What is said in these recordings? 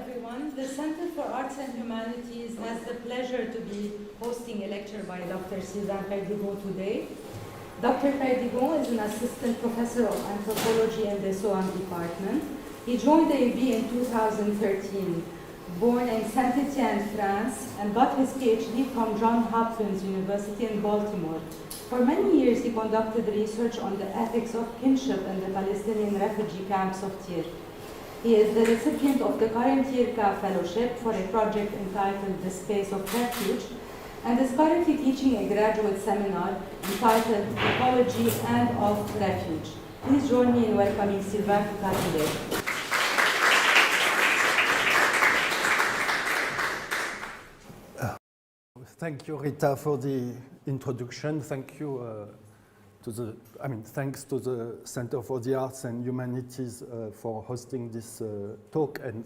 everyone. The Center for Arts and Humanities has the pleasure to be hosting a lecture by Dr. Sylvain Perdigon today. Dr. Perdigon is an assistant professor of anthropology in the SOAM department. He joined AUB in 2013, born in Saint-Étienne, France, and got his PhD from Johns Hopkins University in Baltimore. For many years, he conducted research on the ethics of kinship in the Palestinian refugee camps of Tyr. He is the recipient of the current YIRCA Fellowship for a project entitled The Space of Refuge, and is currently teaching a graduate seminar entitled Ecology of Refuge. Please join me in welcoming Sylvain Perdigon. Thank you, Rita, for the introduction. Thank you thanks to the Center for the Arts and Humanities for hosting this talk, and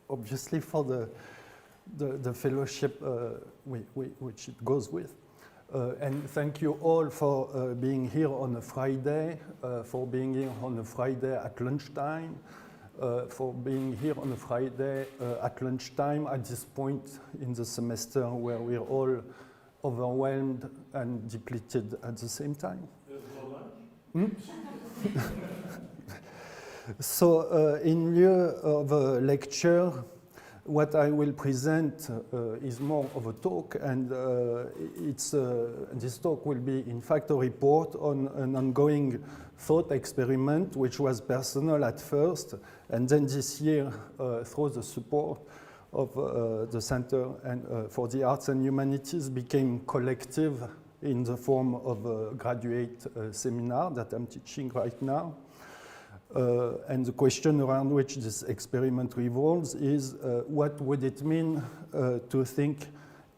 obviously for the fellowship which it goes with. And thank you all for being here on a Friday, for being here on a Friday at lunchtime, for being here on a Friday at lunchtime at this point in the semester where we're all overwhelmed and depleted at the same time. So in lieu of a lecture, what I will present is more of a talk, and this talk will be in fact a report on an ongoing thought experiment which was personal at first, and then this year through the support of the Center for the Arts and Humanities became collective in the form of a graduate seminar that I'm teaching right now. And the question around which this experiment revolves is what would it mean to think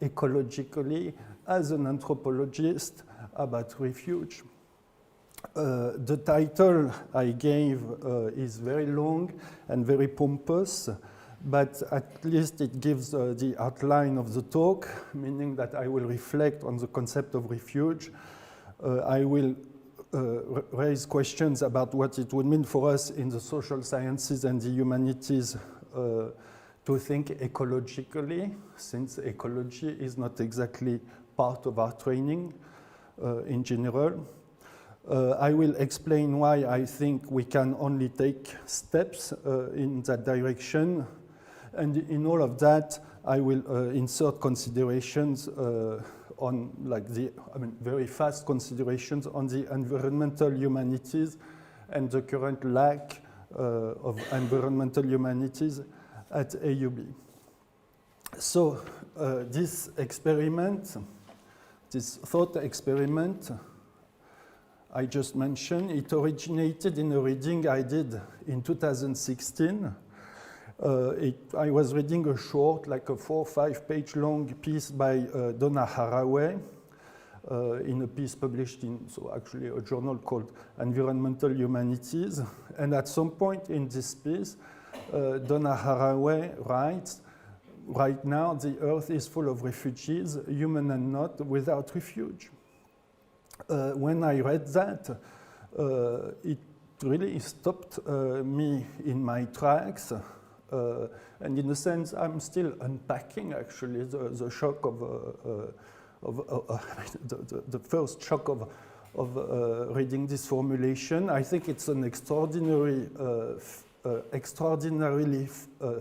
ecologically as an anthropologist about refuge? The title I gave is very long and very pompous, but at least it gives the outline of the talk, meaning that I will reflect on the concept of refuge. I will raise questions about what it would mean for us in the social sciences and the humanities to think ecologically, since ecology is not exactly part of our training in general. I will explain why I think we can only take steps in that direction. And in all of that, I will insert considerations on very fast considerations on the environmental humanities and the current lack of environmental humanities at AUB. So this experiment, this thought experiment I just mentioned, it originated in a reading I did in 2016. I was reading a short, like a 4 or 5 page long piece by Donna Haraway in a piece published in, actually a journal called Environmental Humanities. And at some point in this piece, Donna Haraway writes, right now the earth is full of refugees, human and not, without refuge. When I read that, it really stopped me in my tracks. And in a sense, I'm still unpacking actually the shock of the first shock of reading this formulation. I think it's an extraordinarily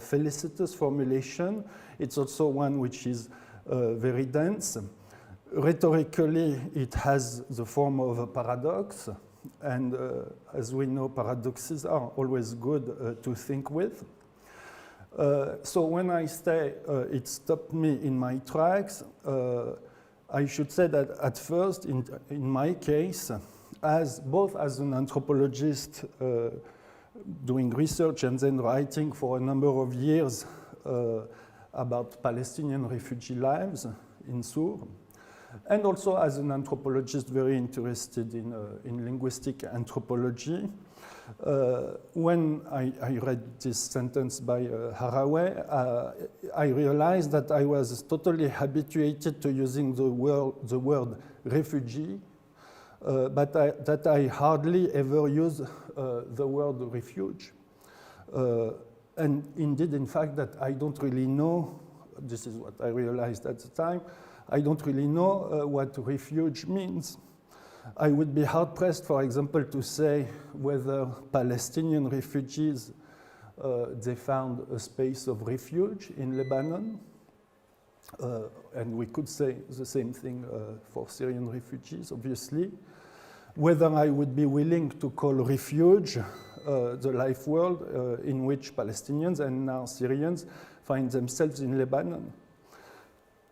felicitous formulation. It's also one which is very dense. Rhetorically, it has the form of a paradox, and as we know, paradoxes are always good to think with. So when I say it stopped me in my tracks, I should say that at first, in my case, both as an anthropologist doing research and then writing for a number of years about Palestinian refugee lives in Sur, and also as an anthropologist very interested in linguistic anthropology, when I read this sentence by Haraway, I realized that I was totally habituated to using the word refugee, but that I hardly ever use the word refuge. And indeed, in fact, that I don't really know, this is what I realized at the time, I don't really know what refuge means. I would be hard-pressed, for example, to say whether Palestinian refugees, they found a space of refuge in Lebanon. And we could say the same thing for Syrian refugees, obviously. Whether I would be willing to call refuge the life world in which Palestinians and now Syrians find themselves in Lebanon.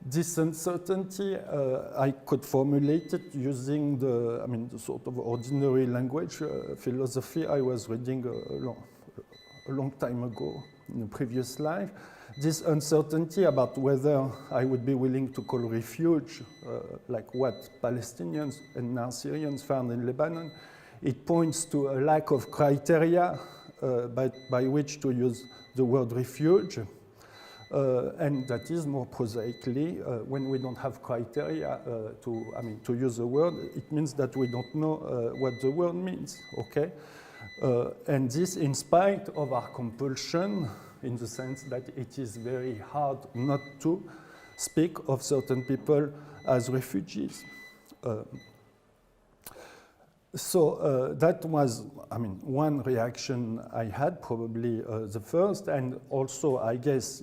This uncertainty, I could formulate it using the sort of ordinary language philosophy I was reading a long time ago in a previous life. This uncertainty about whether I would be willing to call refuge, like what Palestinians and now Syrians found in Lebanon, it points to a lack of criteria by which to use the word refuge. And that is more prosaically, when we don't have criteria to use the word, it means that we don't know what the word means, okay? And this in spite of our compulsion, in the sense that it is very hard not to speak of certain people as refugees. So that was, one reaction I had, probably the first, and also I guess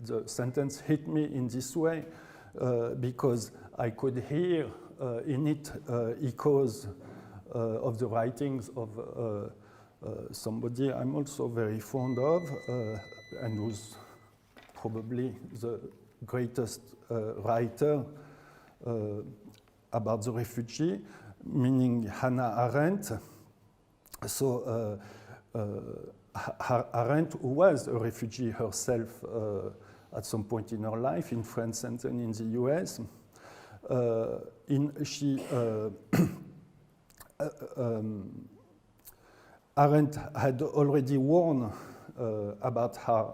the sentence hit me in this way because I could hear in it echoes of the writings of somebody I'm also very fond of and who's probably the greatest writer about the refugee, meaning Hannah Arendt. So Arendt, who was a refugee herself at some point in her life in France and then in the US, Arendt had already warned about her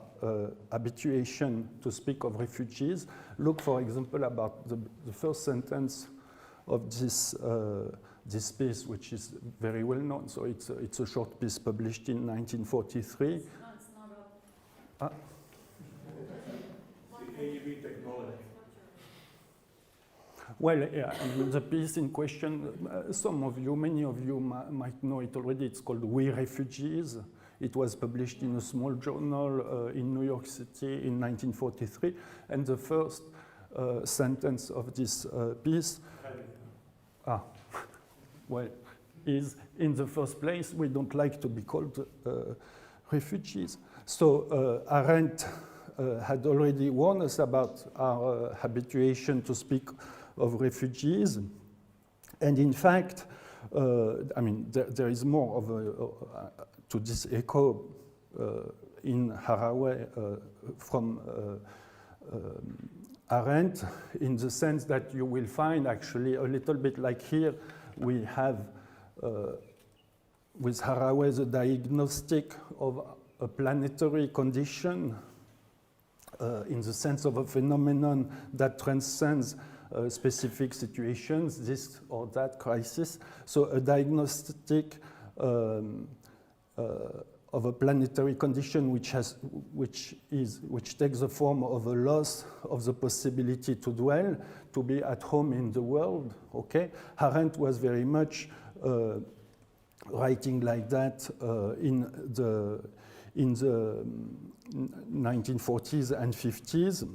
habituation to speak of refugees. Look, for example, about the first sentence of this piece, which is very well known. So it's a short piece published in 1943. It's not up. Technology. Well, yeah, the piece in question, many of you might know it already. It's called We Refugees. It was published in a small journal in New York City in 1943. And the first sentence of this piece, is in the first place, we don't like to be called refugees. So Arendt had already warned us about our habituation to speak of refugees. And in fact, there is more of to this echo in Haraway from Arendt, in the sense that you will find actually a little bit like here, we have with Haraway the diagnostic of a planetary condition in the sense of a phenomenon that transcends specific situations, this or that crisis. So a diagnostic of a planetary condition which takes the form of a loss of the possibility to dwell, to be at home in the world. Okay, Arendt was very much writing like that in the 1940s and 50s.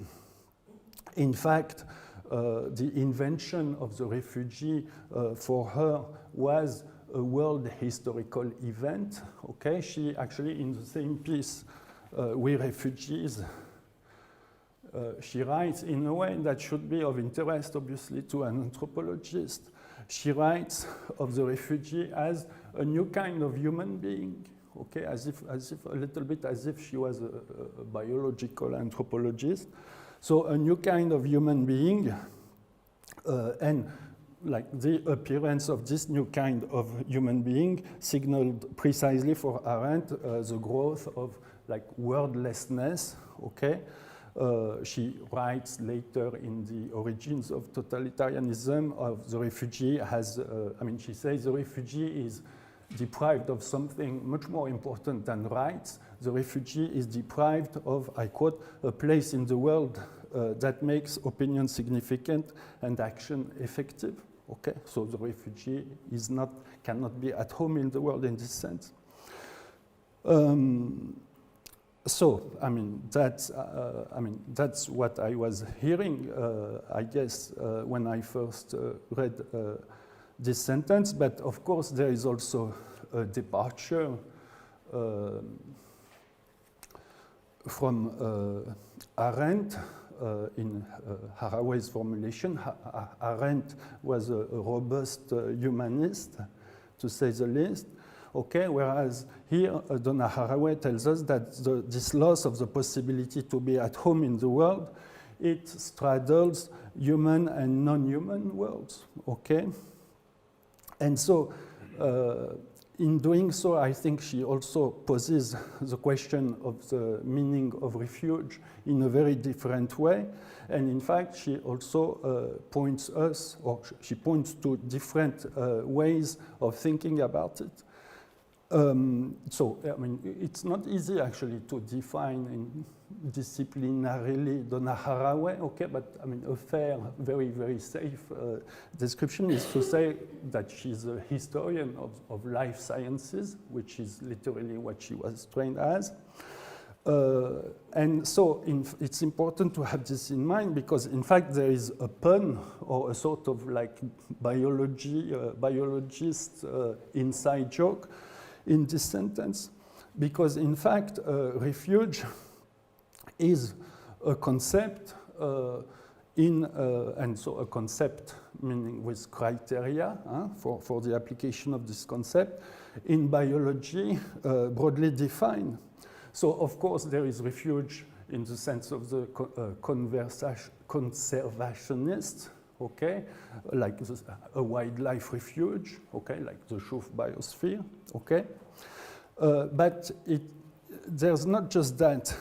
In fact, the invention of the refugee for her was a world historical event. Okay, she actually, in the same piece, We Refugees, she writes in a way that should be of interest, obviously, to an anthropologist. She writes of the refugee as a new kind of human being. Okay, as if a little bit as if she was a biological anthropologist. So a new kind of human being, and like the appearance of this new kind of human being signaled precisely for Arendt the growth of like wordlessness. Okay, she writes later in the Origins of Totalitarianism of the refugee as she says the refugee is deprived of something much more important than rights, the refugee is deprived of, I quote, a place in the world that makes opinion significant and action effective. Okay, so the refugee cannot be at home in the world in this sense. So, that's what I was hearing, I guess, when I first read this sentence. But of course, there is also a departure from Arendt in Haraway's formulation. Arendt was a robust humanist, to say the least. Okay, whereas here Donna Haraway tells us that this loss of the possibility to be at home in the world, it straddles human and non-human worlds. Okay, and so in doing so, I think she also poses the question of the meaning of refuge in a very different way. And in fact, she also points to different ways of thinking about it. So, it's not easy actually to define disciplinarily Donna Haraway, okay, but a fair, very, very safe description is to say that she's a historian of life sciences, which is literally what she was trained as. And so it's important to have this in mind because, in fact, there is a pun or a sort of like biologist inside joke in this sentence, because in fact, refuge is a concept and so a concept meaning with criteria for the application of this concept in biology broadly defined. So of course there is refuge in the sense of the conservationist, okay, like a wildlife refuge, okay, like the Schuf biosphere, okay. But there's not just that.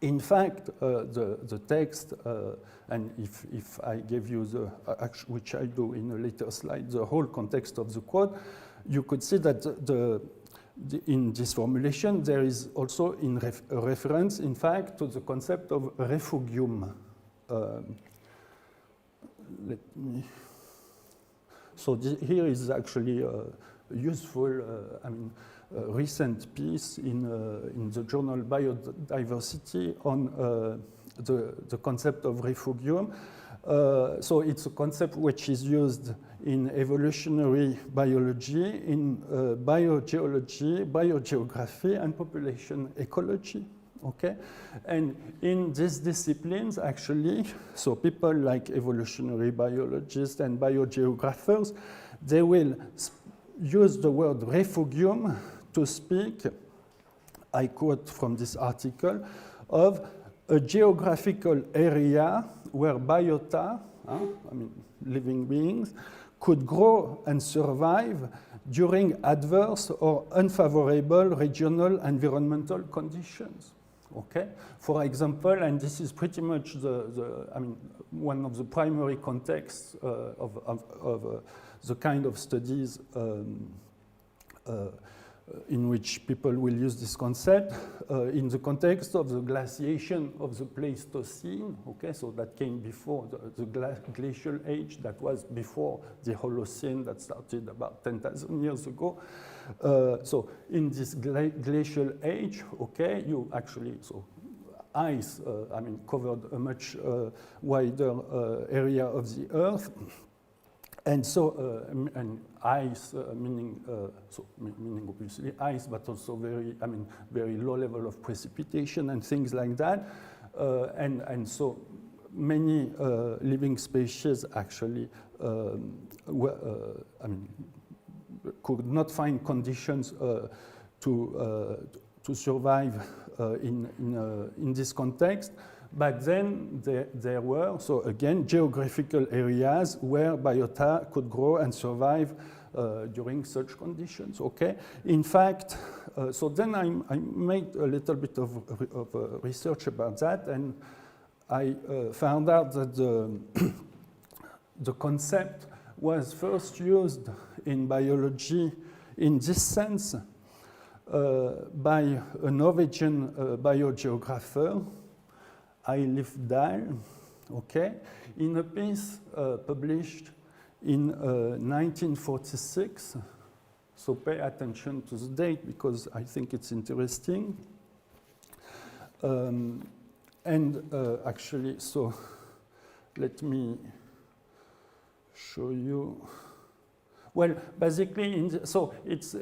In fact, the text, and if I gave you which I do in a later slide, the whole context of the quote, you could see that in this formulation there is also a reference, in fact, to the concept of refugium. So here is actually a useful, recent piece in the journal Biodiversity on the concept of refugium. So it's a concept which is used in evolutionary biology, in biogeology, biogeography, and population ecology. Okay, and in these disciplines, actually, so people like evolutionary biologists and biogeographers, they will use the word refugium to speak, I quote from this article, of a geographical area where biota, living beings, could grow and survive during adverse or unfavorable regional environmental conditions. Okay, for example, and this is pretty much one of the primary contexts of the kind of studies in which people will use this concept in the context of the glaciation of the Pleistocene. Okay, so that came before the glacial age, that was before the Holocene that started about 10,000 years ago. So in this glacial age, okay, you actually, so ice, covered a much wider area of the Earth. And so, and ice, meaning obviously ice, but also very low level of precipitation and things like that. And so many living species actually could not find conditions to survive in this context. But then there were, so again, geographical areas where biota could grow and survive during such conditions, okay? In fact, so then I made a little bit of research about that, and I found out that the concept was first used in biology in this sense by a Norwegian biogeographer, Eilif Dahl, okay, in a piece published in 1946. So pay attention to the date because I think it's interesting. Actually, so let me show you. Well, basically, so it's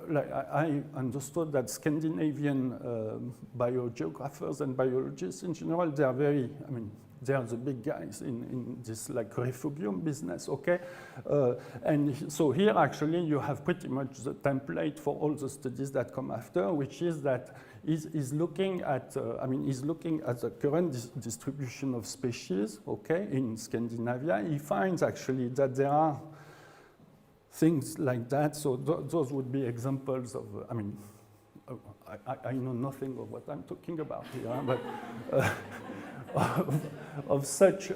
like I understood that Scandinavian biogeographers and biologists in general, they are very, I mean, they are the big guys in this like refugium business, okay? And so here actually you have pretty much the template for all the studies that come after, which is that is looking at, is looking at the current distribution of species, okay, in Scandinavia. He finds actually that there are things like that. So those would be examples of, I know nothing of what I'm talking about here, but of such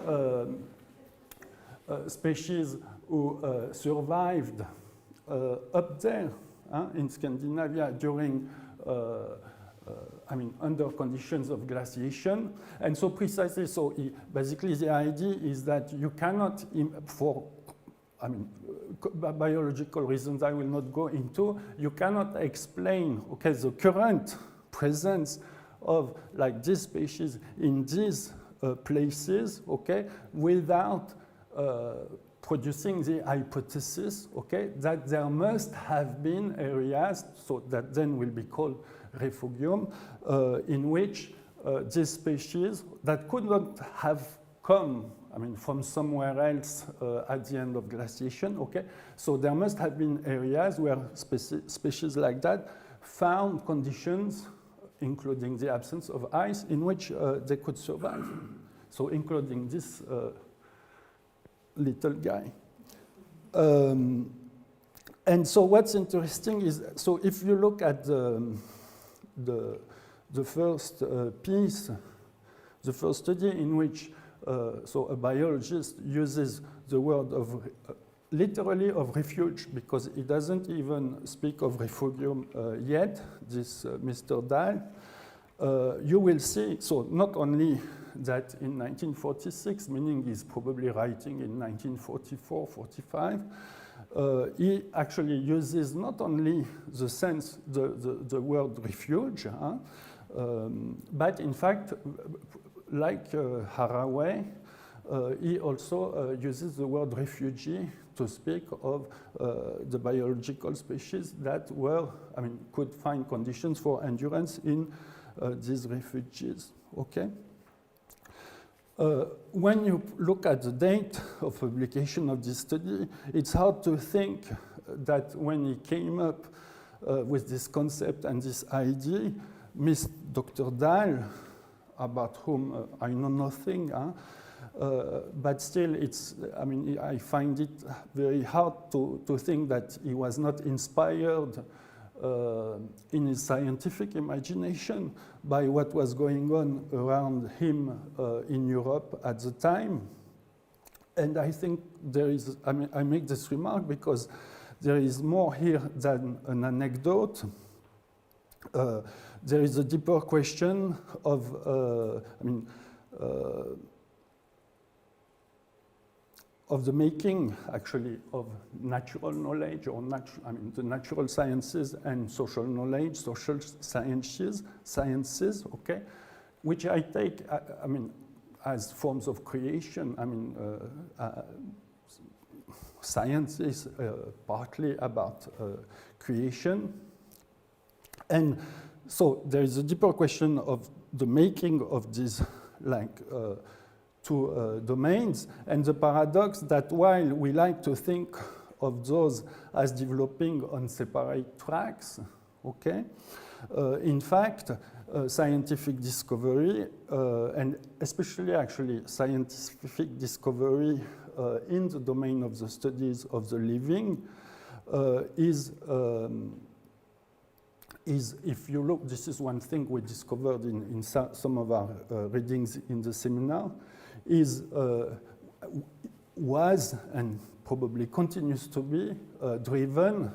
species who survived up there in Scandinavia during, under conditions of glaciation. And so precisely, so basically the idea is that you cannot, biological reasons I will not go into, you cannot explain, okay, the current presence of like this species in these places, okay, without producing the hypothesis, okay, that there must have been areas, so that then will be called refugium, in which these species that could not have come, from somewhere else at the end of glaciation, okay? So there must have been areas where species like that found conditions, including the absence of ice, in which they could survive. So including this little guy. And so what's interesting is, so if you look at the first piece, the first study in which so a biologist uses the word of literally of refuge, because he doesn't even speak of refugium yet, this Mr. Dahl, you will see, so not only that in 1946, meaning he's probably writing in 1944, 45, he actually uses not only the sense, the word refuge, but in fact, like Haraway, he also uses the word refugee to speak of the biological species that were, could find conditions for endurance in these refuges, okay? When you look at the date of publication of this study, it's hard to think that when he came up with this concept and this idea, Dr. Dahl, about whom I know nothing, but still it's, I find it very hard to think that he was not inspired in his scientific imagination by what was going on around him in Europe at the time. And I think there is, I make this remark because there is more here than an anecdote. There is a deeper question of, of the making, actually, of natural knowledge, or the natural sciences and social knowledge, social sciences, okay, which I take, as forms of creation. Science is partly about creation. And so there is a deeper question of the making of these, two domains, and the paradox that while we like to think of those as developing on separate tracks, okay, in fact, scientific discovery, and especially actually scientific discovery in the domain of the studies of the living is, if you look, this is one thing we discovered in some of our readings in the seminar, was and probably continues to be driven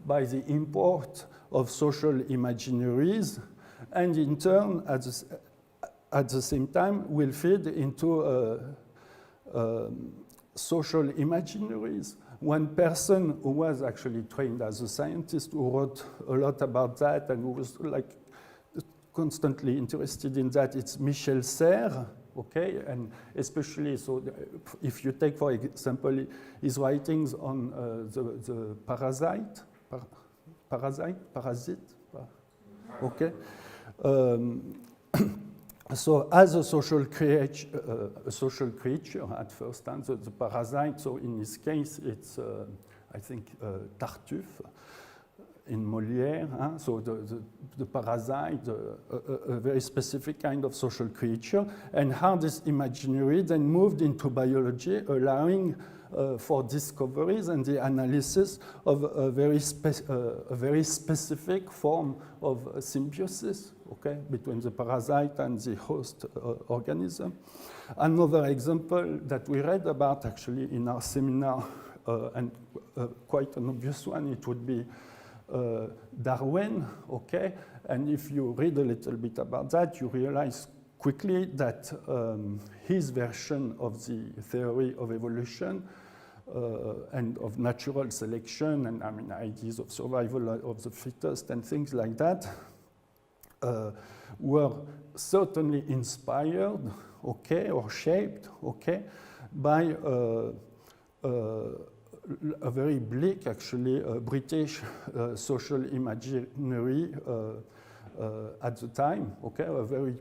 by the import of social imaginaries, and in turn, at the same time, will feed into social imaginaries. One person who was actually trained as a scientist, who wrote a lot about that and who was like constantly interested in that, it's Michel Serres, okay? And especially, so if you take, for example, his writings on the parasite, okay? So as a social creature at first, and the parasite, so in this case, it's, I think, Tartuffe in Molière, so the parasite, a very specific kind of social creature, and how this imaginary then moved into biology, allowing for discoveries and the analysis of a very specific form of symbiosis, okay, between the parasite and the host organism. Another example that we read about actually in our seminar, and quite an obvious one, it would be Darwin, okay? And if you read a little bit about that, you realize quickly that his version of the theory of evolution and of natural selection and, I mean, ideas of survival of the fittest and things like that were certainly inspired, okay, or shaped, okay, by a very bleak, actually, British social imaginary at the time, okay, a very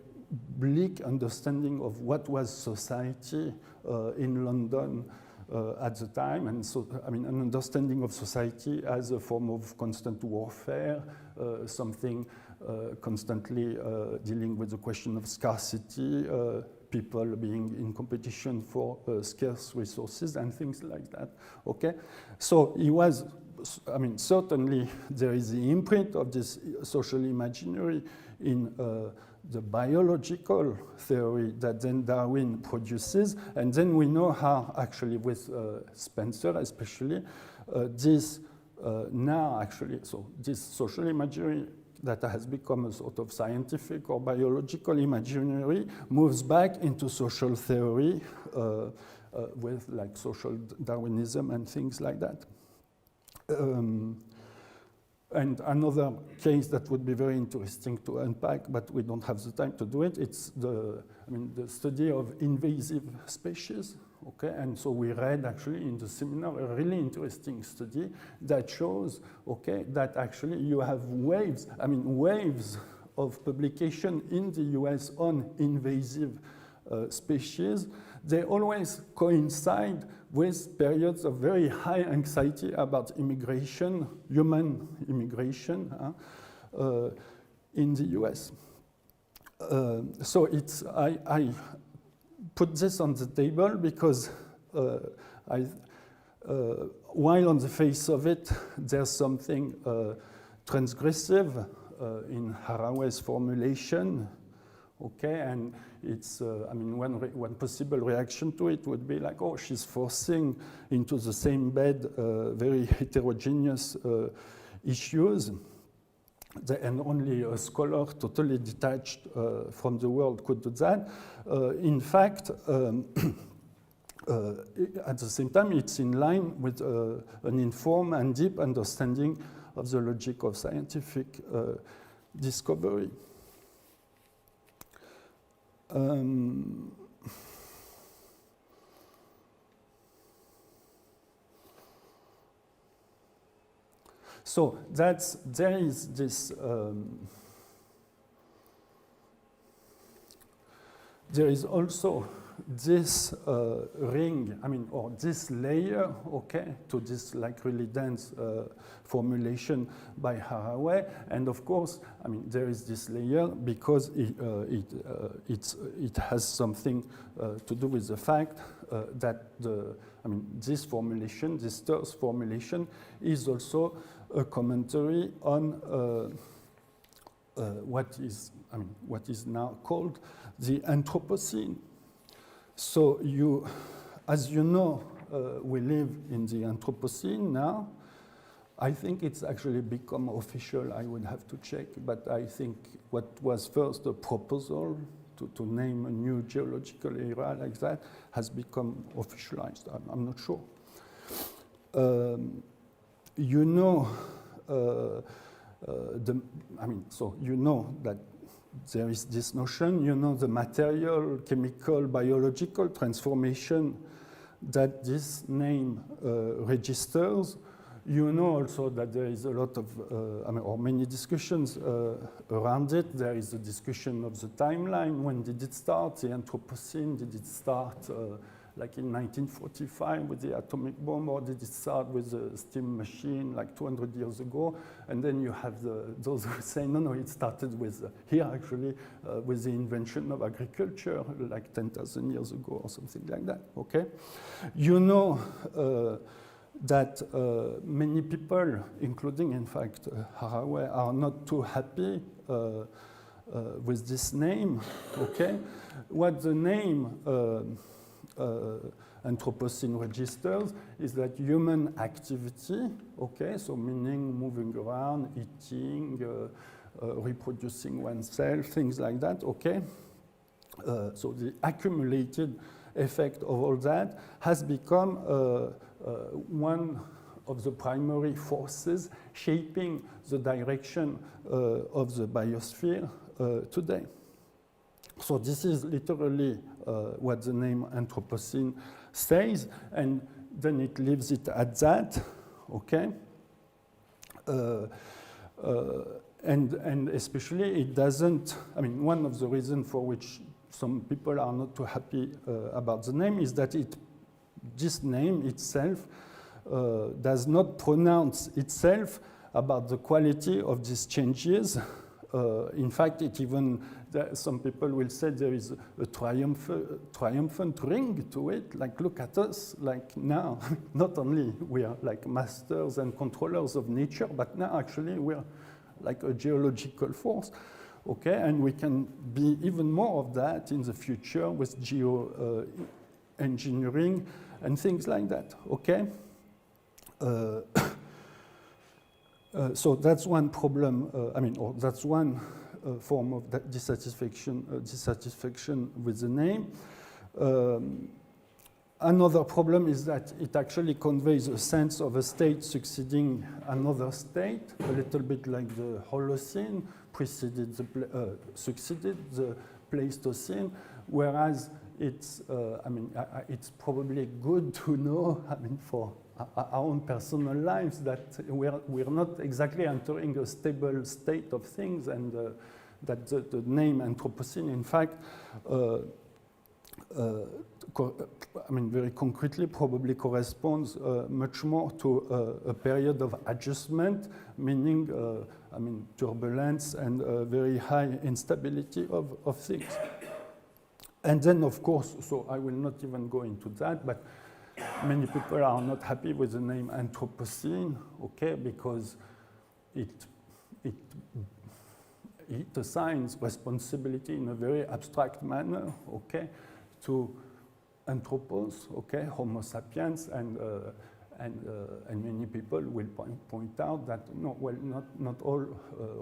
bleak understanding of what was society in London at the time, and so, I mean, an understanding of society as a form of constant warfare, something constantly dealing with the question of scarcity, people being in competition for scarce resources and things like that, okay? So he was, I mean, certainly there is the imprint of this social imaginary in the biological theory that then Darwin produces, and then we know how actually with Spencer especially, this now actually, so this social imaginary that has become a sort of scientific or biological imaginary moves back into social theory with like social Darwinism and things like that. And another case that would be very interesting to unpack, but we don't have the time to do it, it's the study of invasive species, okay? And so we read actually in the seminar a really interesting study that shows, okay, that actually you have waves of publication in the US on invasive species. They always coincide with periods of very high anxiety about immigration, human immigration, in the US. So it's, I put this on the table because while on the face of it, there's something transgressive in Haraway's formulation, okay, and it's, I mean, one possible reaction to it would be like, oh, she's forcing into the same bed very heterogeneous issues, and only a scholar totally detached from the world could do that. In fact, at the same time, it's in line with an informed and deep understanding of the logic of scientific discovery. So there is this, there is also this ring, I mean, or this layer, okay, to this like really dense formulation by Haraway. And of course, I mean, there is this layer because it has something to do with the fact that this formulation, this Sturz formulation, is also a commentary on what is now called the Anthropocene. So as you know, we live in the Anthropocene now, I think it's actually become official. I would have to check, but I think what was first a proposal to name a new geological era like that has become officialized. I'm not sure. You know, so you know that there is this notion, you know, the material, chemical, biological transformation that this name registers. You know also that there is a lot of, or many discussions around it. There is a discussion of the timeline. When did it start? The Anthropocene, did it start like in 1945 with the atomic bomb, or did it start with the steam machine like 200 years ago? And then you have those who say, no, it started with, here actually, with the invention of agriculture like 10,000 years ago or something like that, okay? You know that many people, including in fact Haraway, are not too happy with this name, okay? What the name Anthropocene registers is that human activity, okay, so meaning moving around, eating, reproducing oneself, things like that, okay? So the accumulated effect of all that has become one of the primary forces shaping the direction of the biosphere today. So this is literally what the name Anthropocene says, and then it leaves it at that, okay? And especially it doesn't, one of the reasons for which some people are not too happy about the name is that this name itself does not pronounce itself about the quality of these changes. In fact, some people will say there is a triumphant ring to it, like look at us, like now, not only we are like masters and controllers of nature, but now actually we're like a geological force, okay? And we can be even more of that in the future with geo-engineering and things like that, okay? So that's one problem, or that's one form of that dissatisfaction with the name. Another problem is that it actually conveys a sense of a state succeeding another state, a little bit like the Holocene succeeded the Pleistocene, whereas it's probably good to know, for our own personal lives, that we're not exactly entering a stable state of things, and that the name Anthropocene, in fact, very concretely, probably corresponds much more to a period of adjustment, meaning, turbulence and very high instability of things. And then, of course, so I will not even go into that, but many people are not happy with the name Anthropocene, okay, because it assigns responsibility in a very abstract manner, okay, to anthropos, okay, Homo sapiens, and many people will point out that not all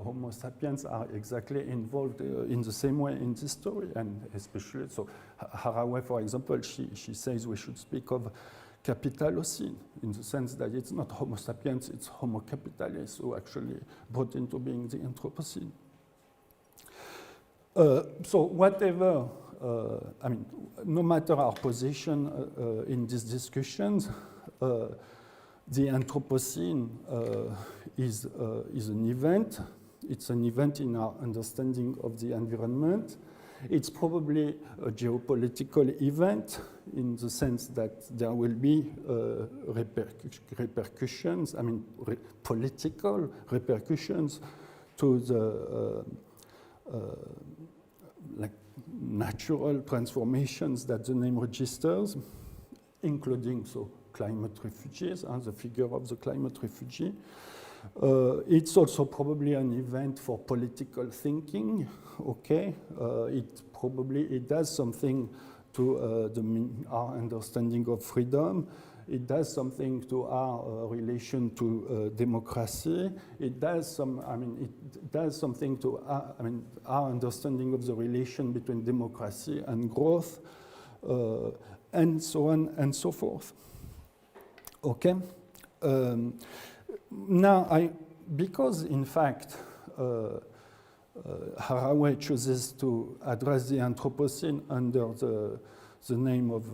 Homo sapiens are exactly involved in the same way in this story, and especially so Haraway, for example, she says we should speak of Capitalocene in the sense that it's not Homo sapiens, it's Homo capitalis who actually brought into being the Anthropocene. So whatever. No matter our position in these discussions, the Anthropocene is an event. It's an event in our understanding of the environment. It's probably a geopolitical event in the sense that there will be repercussions, political repercussions to the natural transformations that the name registers, including climate refugees, the figure of the climate refugee. It's also probably an event for political thinking, okay? It does something to our understanding of freedom. It does something to our relation to democracy. It does it does something to our understanding of the relation between democracy and growth, and so on and so forth. Okay. Now, because in fact, Haraway chooses to address the Anthropocene under the name of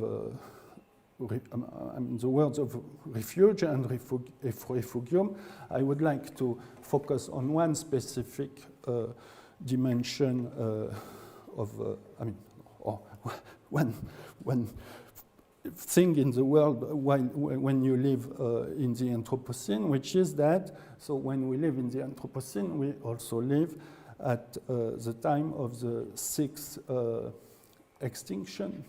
the words of refuge and refugium. I would like to focus on one specific dimension of, or one thing in the world when you live in the Anthropocene, which is that, so when we live in the Anthropocene, we also live at the time of the sixth extinction.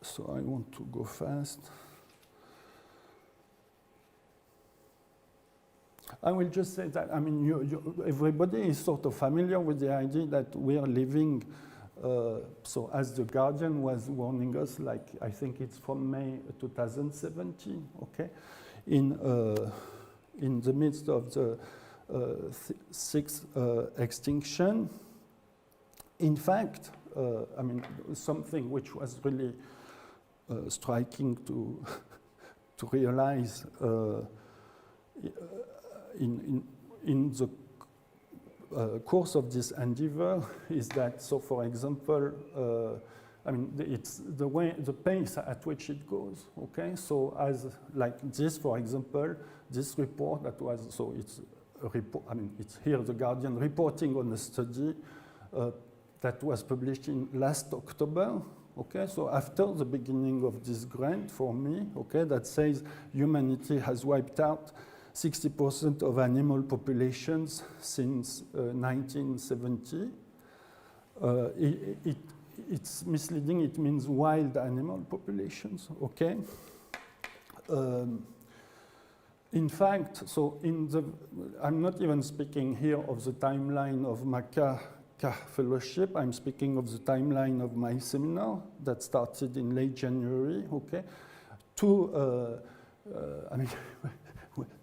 So I want to go fast. I will just say that, everybody is sort of familiar with the idea that we are living, so as the Guardian was warning us, like I think it's from May 2017, okay, in the midst of the sixth extinction. In fact, something which was really striking to realize in the course of this endeavor is that, so for example, it's the pace at which it goes, okay? So as like this, for example, this report that was, so it's a report, it's here the Guardian reporting on a study that was published in last October, okay? So after the beginning of this grant for me, okay, that says humanity has wiped out 60% of animal populations since 1970. It's misleading, it means wild animal populations, okay? In fact, so I'm not even speaking here of the timeline of Maca Fellowship, I'm speaking of the timeline of my seminar that started in late January, okay?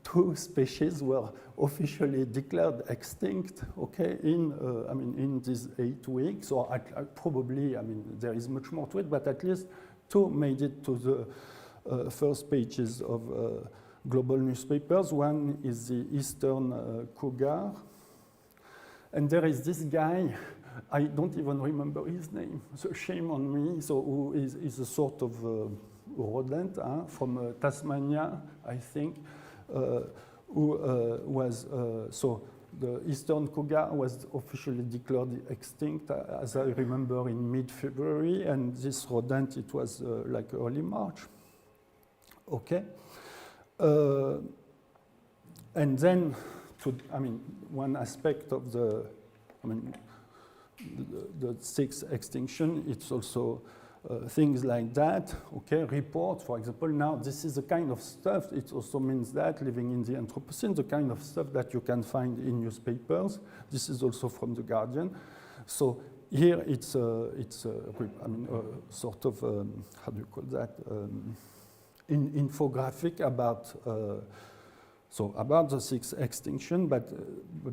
Two species were officially declared extinct, okay, in these 8 weeks, or probably, there is much more to it, but at least two made it to the first pages of global newspapers. One is the Eastern Cougar, and there is this guy, I don't even remember his name, so shame on me, so who is a sort of rodent from Tasmania, I think, who was, so the Eastern Cougar was officially declared extinct, as I remember, in mid-February, and this rodent, it was like early March, okay? And then, one aspect of the sixth extinction, it's also things like that, okay, reports, for example. Now, this is the kind of stuff, it also means that living in the Anthropocene, the kind of stuff that you can find in newspapers. This is also from The Guardian. So here it's sort of, how do you call that, infographic about, about the sixth extinction, but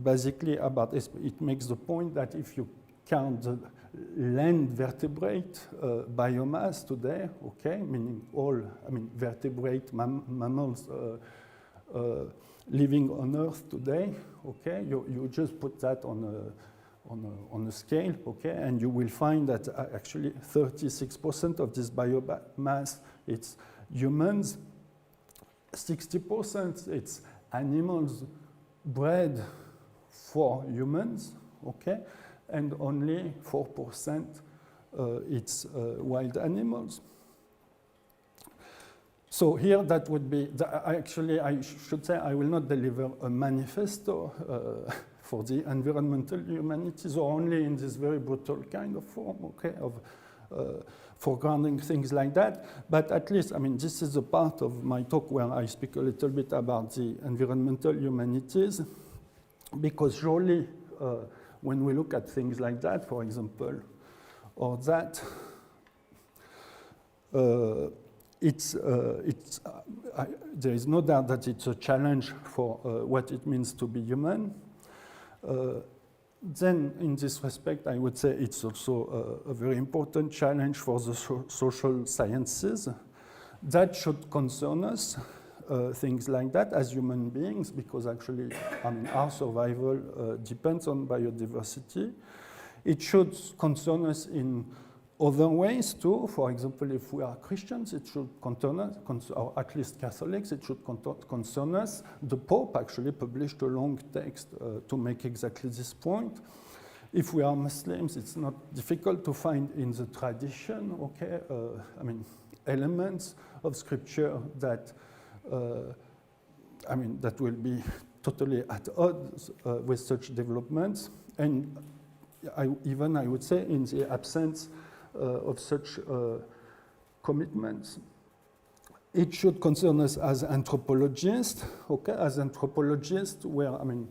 basically about, it makes the point that if you count the land vertebrate biomass today, okay, meaning all, vertebrate mammals living on Earth today, okay, you just put that on a scale, okay, and you will find that actually 36% of this biomass, it's humans, 60% it's animals bred for humans, okay, and only 4% it's wild animals. So here that would be, actually I should say I will not deliver a manifesto for the environmental humanities, or only in this very brutal kind of form, okay, of foregrounding things like that. But at least, this is a part of my talk where I speak a little bit about the environmental humanities, because surely when we look at things like that, for example, or that there is no doubt that it's a challenge for what it means to be human. Then, in this respect, I would say it's also a very important challenge for the social sciences. That should concern us, things like that, as human beings, because actually, I mean, our survival depends on biodiversity. It should concern us in other ways too. For example, if we are Christians, it should concern us, or at least Catholics, it should concern us. The Pope actually published a long text to make exactly this point. If we are Muslims, it's not difficult to find in the tradition, okay, I mean, elements of scripture that, I mean, that will be totally at odds with such developments. And I would say in the absence of such commitments. It should concern us as anthropologists, okay? As anthropologists, where, I mean,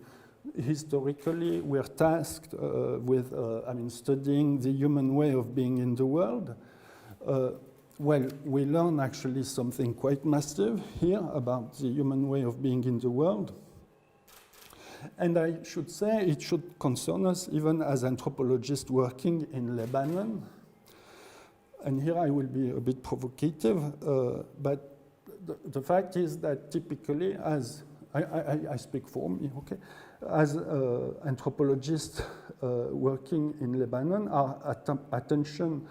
historically, we're tasked with, I mean, studying the human way of being in the world. Well, we learn actually something quite massive here about the human way of being in the world. And I should say it should concern us even as anthropologists working in Lebanon. And here I will be a bit provocative, but the fact is that typically, as I speak for me, okay, as anthropologists working in Lebanon, our attention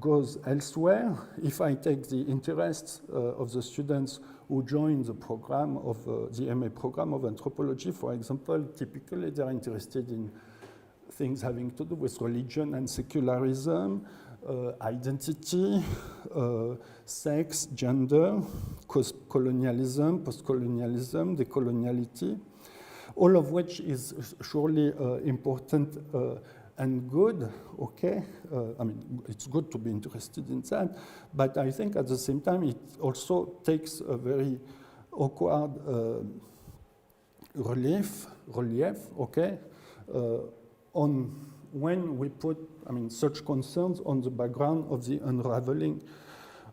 goes elsewhere. If I take the interests of the students who join the program of the MA program of anthropology, for example, typically they're interested in things having to do with religion and secularism, identity, sex, gender, colonialism, post-colonialism, decoloniality, all of which is surely important and good, okay? I mean, it's good to be interested in that, but I think at the same time it also takes a very awkward relief, okay, on when we put, I mean, such concerns on the background of the unraveling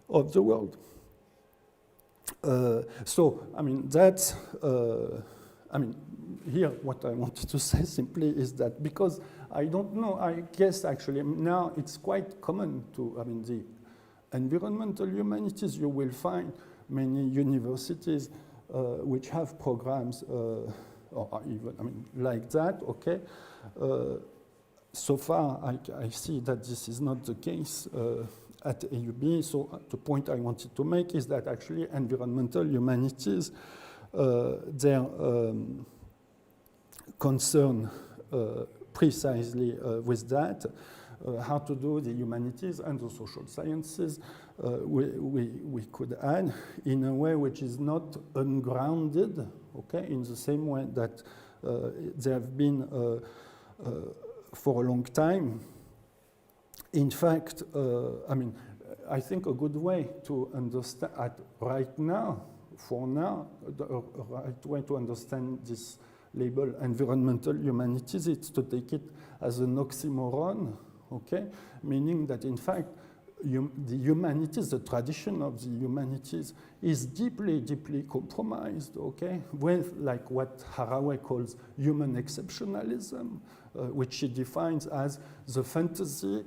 of the world. So, I mean, that's, I mean, here what I wanted to say simply is that because I don't know, I guess actually now it's quite common to, I mean, the environmental humanities, you will find many universities which have programs, or even, I mean, like that, okay? So far, I see that this is not the case at AUB. So the point I wanted to make is that actually environmental humanities, their concern precisely with that, how to do the humanities and the social sciences, we could add in a way which is not ungrounded, okay, in the same way that there have been for a long time. In fact, I mean, I think a good way to understand right now, for now, the right way to understand this label environmental humanities is to take it as an oxymoron, okay? Meaning that in fact, the humanities, the tradition of the humanities is deeply, deeply compromised, okay? With like what Haraway calls human exceptionalism, which she defines as the fantasy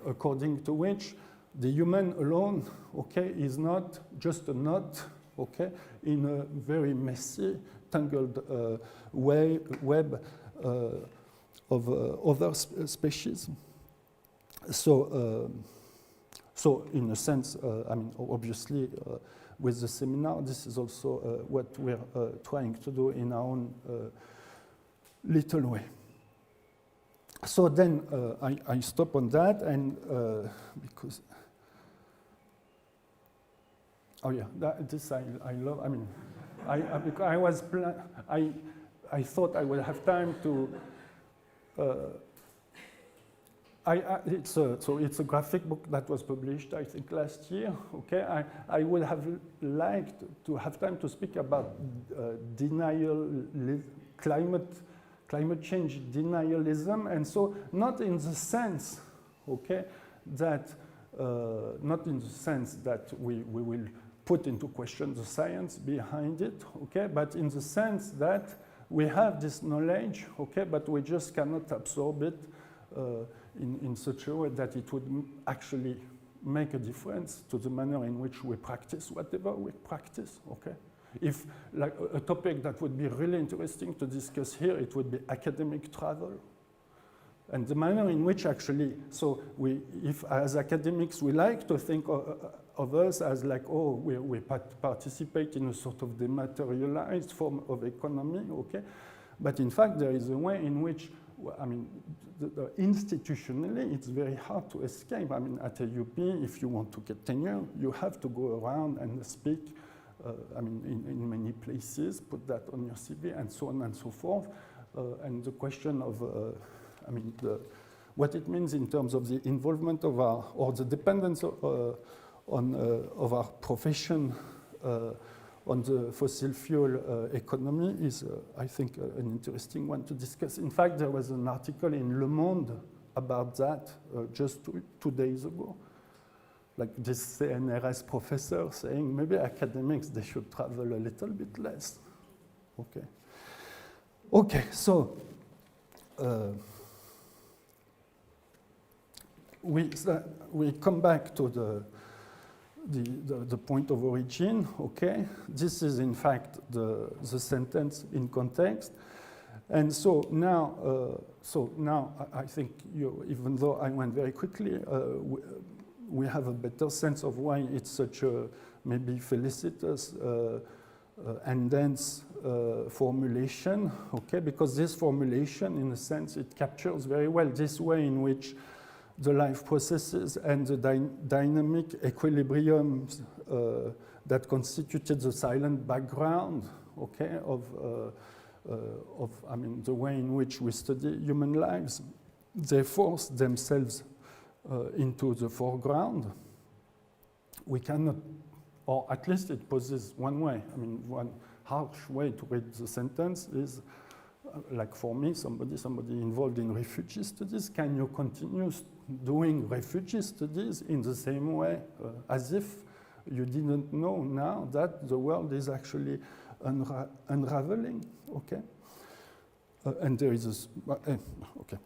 according to which the human alone, okay, is not just a knot, okay, in a very messy, tangled web of other species. So, so in a sense, I mean, obviously, with the seminar, this is also what we're trying to do in our own little way. So then I stop on that, and because, oh yeah, this I love. I mean, because I was I thought I would have time to. It's a graphic book that was published, I think, last year. Okay, I would have liked to have time to speak about climate climate change denialism, and so not in the sense, okay, that not in the sense that we will put into question the science behind it, okay, but in the sense that we have this knowledge, okay, but we just cannot absorb it in such a way that it would actually make a difference to the manner in which we practice whatever we practice, okay? If like a topic that would be really interesting to discuss here, it would be academic travel. And the manner in which actually, so if as academics we like to think of us as like, oh, we participate in a sort of dematerialized form of economy, okay? But in fact, there is a way in which, I mean, institutionally, it's very hard to escape. I mean, at a UP, if you want to get tenure, you have to go around and speak, I mean, in many places, put that on your CV, and so on and so forth. And the question of, I mean, what it means in terms of the involvement of our, or the dependence of our profession on the fossil fuel economy is, I think, an interesting one to discuss. In fact, there was an article in Le Monde about that just 2 days ago. Like this CNRS professor saying maybe academics, they should travel a little bit less. Okay. Okay, so we come back to the point of origin, okay? This is in fact the sentence in context. And so now, I think even though I went very quickly, we have a better sense of why it's such a maybe felicitous and dense formulation, okay? Because this formulation, in a sense, it captures very well this way in which the life processes and the dynamic equilibriums that constituted the silent background, okay, of I mean, the way in which we study human lives, they force themselves into the foreground. We cannot, or at least it poses one way. I mean, one harsh way to read the sentence is, like for me, somebody involved in refugee studies, can you continue doing refugee studies in the same way as if you didn't know now that the world is actually unraveling, okay? And there is a, okay.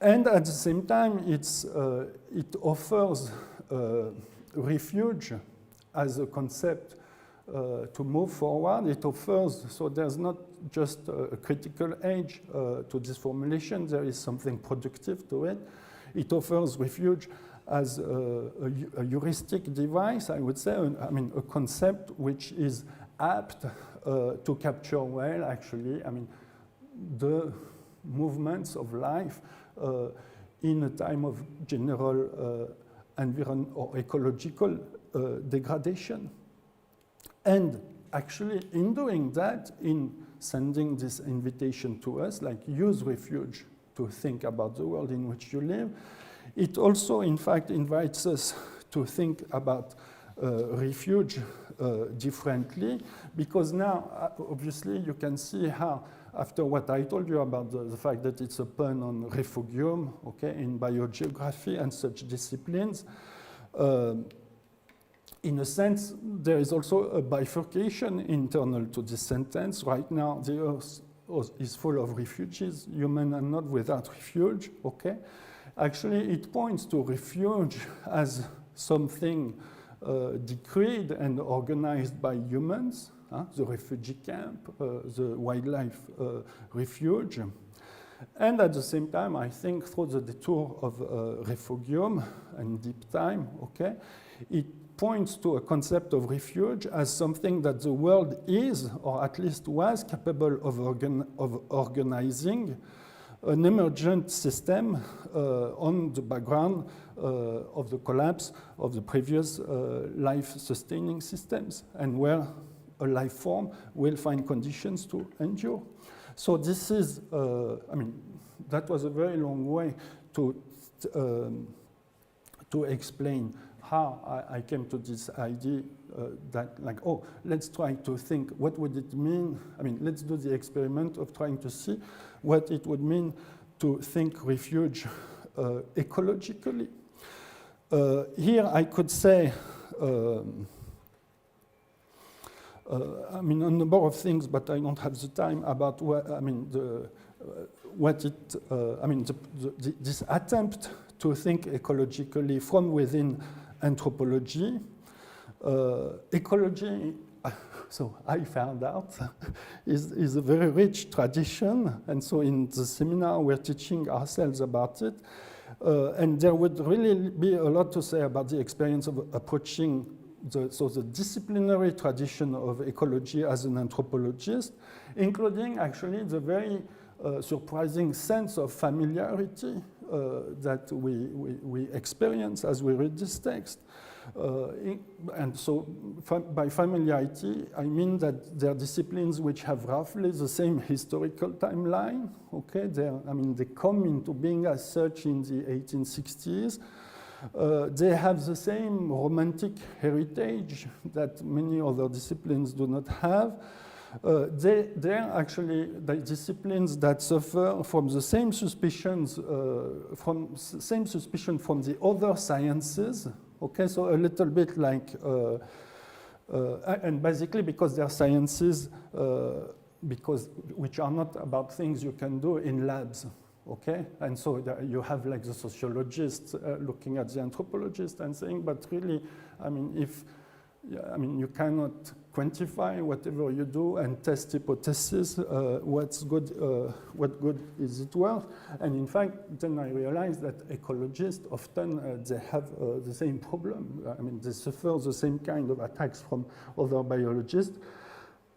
And at the same time, it offers refuge as a concept to move forward. It offers, so there's not just a critical age to this formulation, there is something productive to it. It offers refuge as a heuristic device, I would say, I mean, a concept which is apt to capture well, actually, I mean, the movements of life in a time of general or ecological degradation. And actually, in doing that, in sending this invitation to us, like use refuge to think about the world in which you live, it also, in fact, invites us to think about refuge differently, because now, obviously, you can see how, after what I told you about the fact that it's a pun on refugium, okay, in biogeography and such disciplines, in a sense, there is also a bifurcation internal to this sentence. Right now, the Earth is full of refugees, human and not without refuge, okay? Actually, it points to refuge as something decreed and organized by humans, the refugee camp, the wildlife refuge. And at the same time, I think through the detour of refugium and deep time, okay, it points to a concept of refuge as something that the world is, or at least was, capable of organizing an emergent system on the background of the collapse of the previous life-sustaining systems, and where a life form will find conditions to endure. So this is, I mean, that was a very long way to explain how I came to this idea that like, oh, let's try to think what would it mean. I mean, let's do the experiment of trying to see what it would mean to think refuge ecologically. Here I could say, I mean, a number of things, but I don't have the time about what, I mean, this attempt to think ecologically from within anthropology. Ecology, so I found out, is a very rich tradition, and so in the seminar we're teaching ourselves about it. And there would really be a lot to say about the experience of approaching the disciplinary tradition of ecology as an anthropologist, including actually the very surprising sense of familiarity that we experience as we read this text. And so by familiarity, I mean that there are disciplines which have roughly the same historical timeline. Okay, they come into being as such in the 1860s. They have the same romantic heritage that many other disciplines do not have. They're actually the disciplines that suffer from the same suspicions, from the other sciences. Okay, so a little bit like, and basically because they're sciences, which are not about things you can do in labs. Okay, and so you have like the sociologists looking at the anthropologists and saying, but really, I mean, you cannot quantify whatever you do and test hypotheses. What good is it worth? And in fact, then I realized that ecologists often they have the same problem. I mean, they suffer the same kind of attacks from other biologists.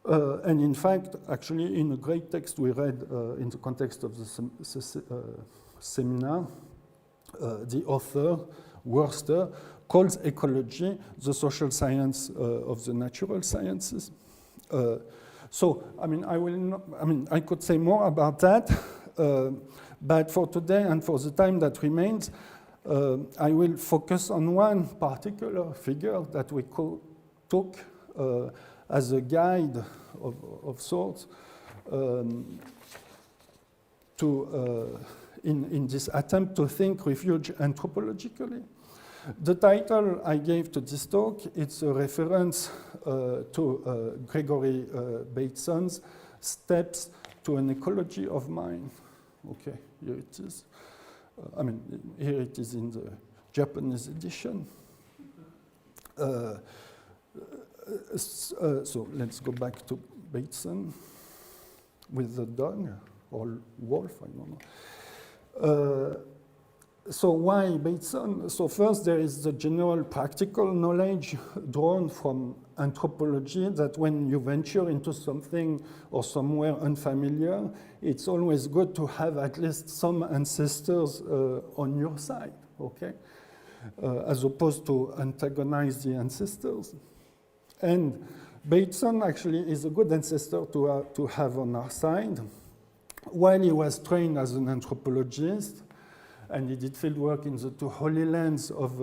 And in fact, actually, in a great text we read in the context of the seminar, the author, Worster, calls ecology the social science of the natural sciences. So, I mean, I could say more about that, but for today and for the time that remains, I will focus on one particular figure that we took as a guide of sorts in this attempt to think refuge anthropologically. The title I gave to this talk, it's a reference to Gregory Bateson's Steps to an Ecology of Mind. Okay, here it is. Here it is in the Japanese edition. So let's go back to Bateson with the dog, or wolf, I don't know. So why Bateson? So first there is the general practical knowledge drawn from anthropology that when you venture into something or somewhere unfamiliar, it's always good to have at least some ancestors on your side, okay? As opposed to antagonize the ancestors. And Bateson actually is a good ancestor to have on our side. While he was trained as an anthropologist, and he did field work in the two holy lands of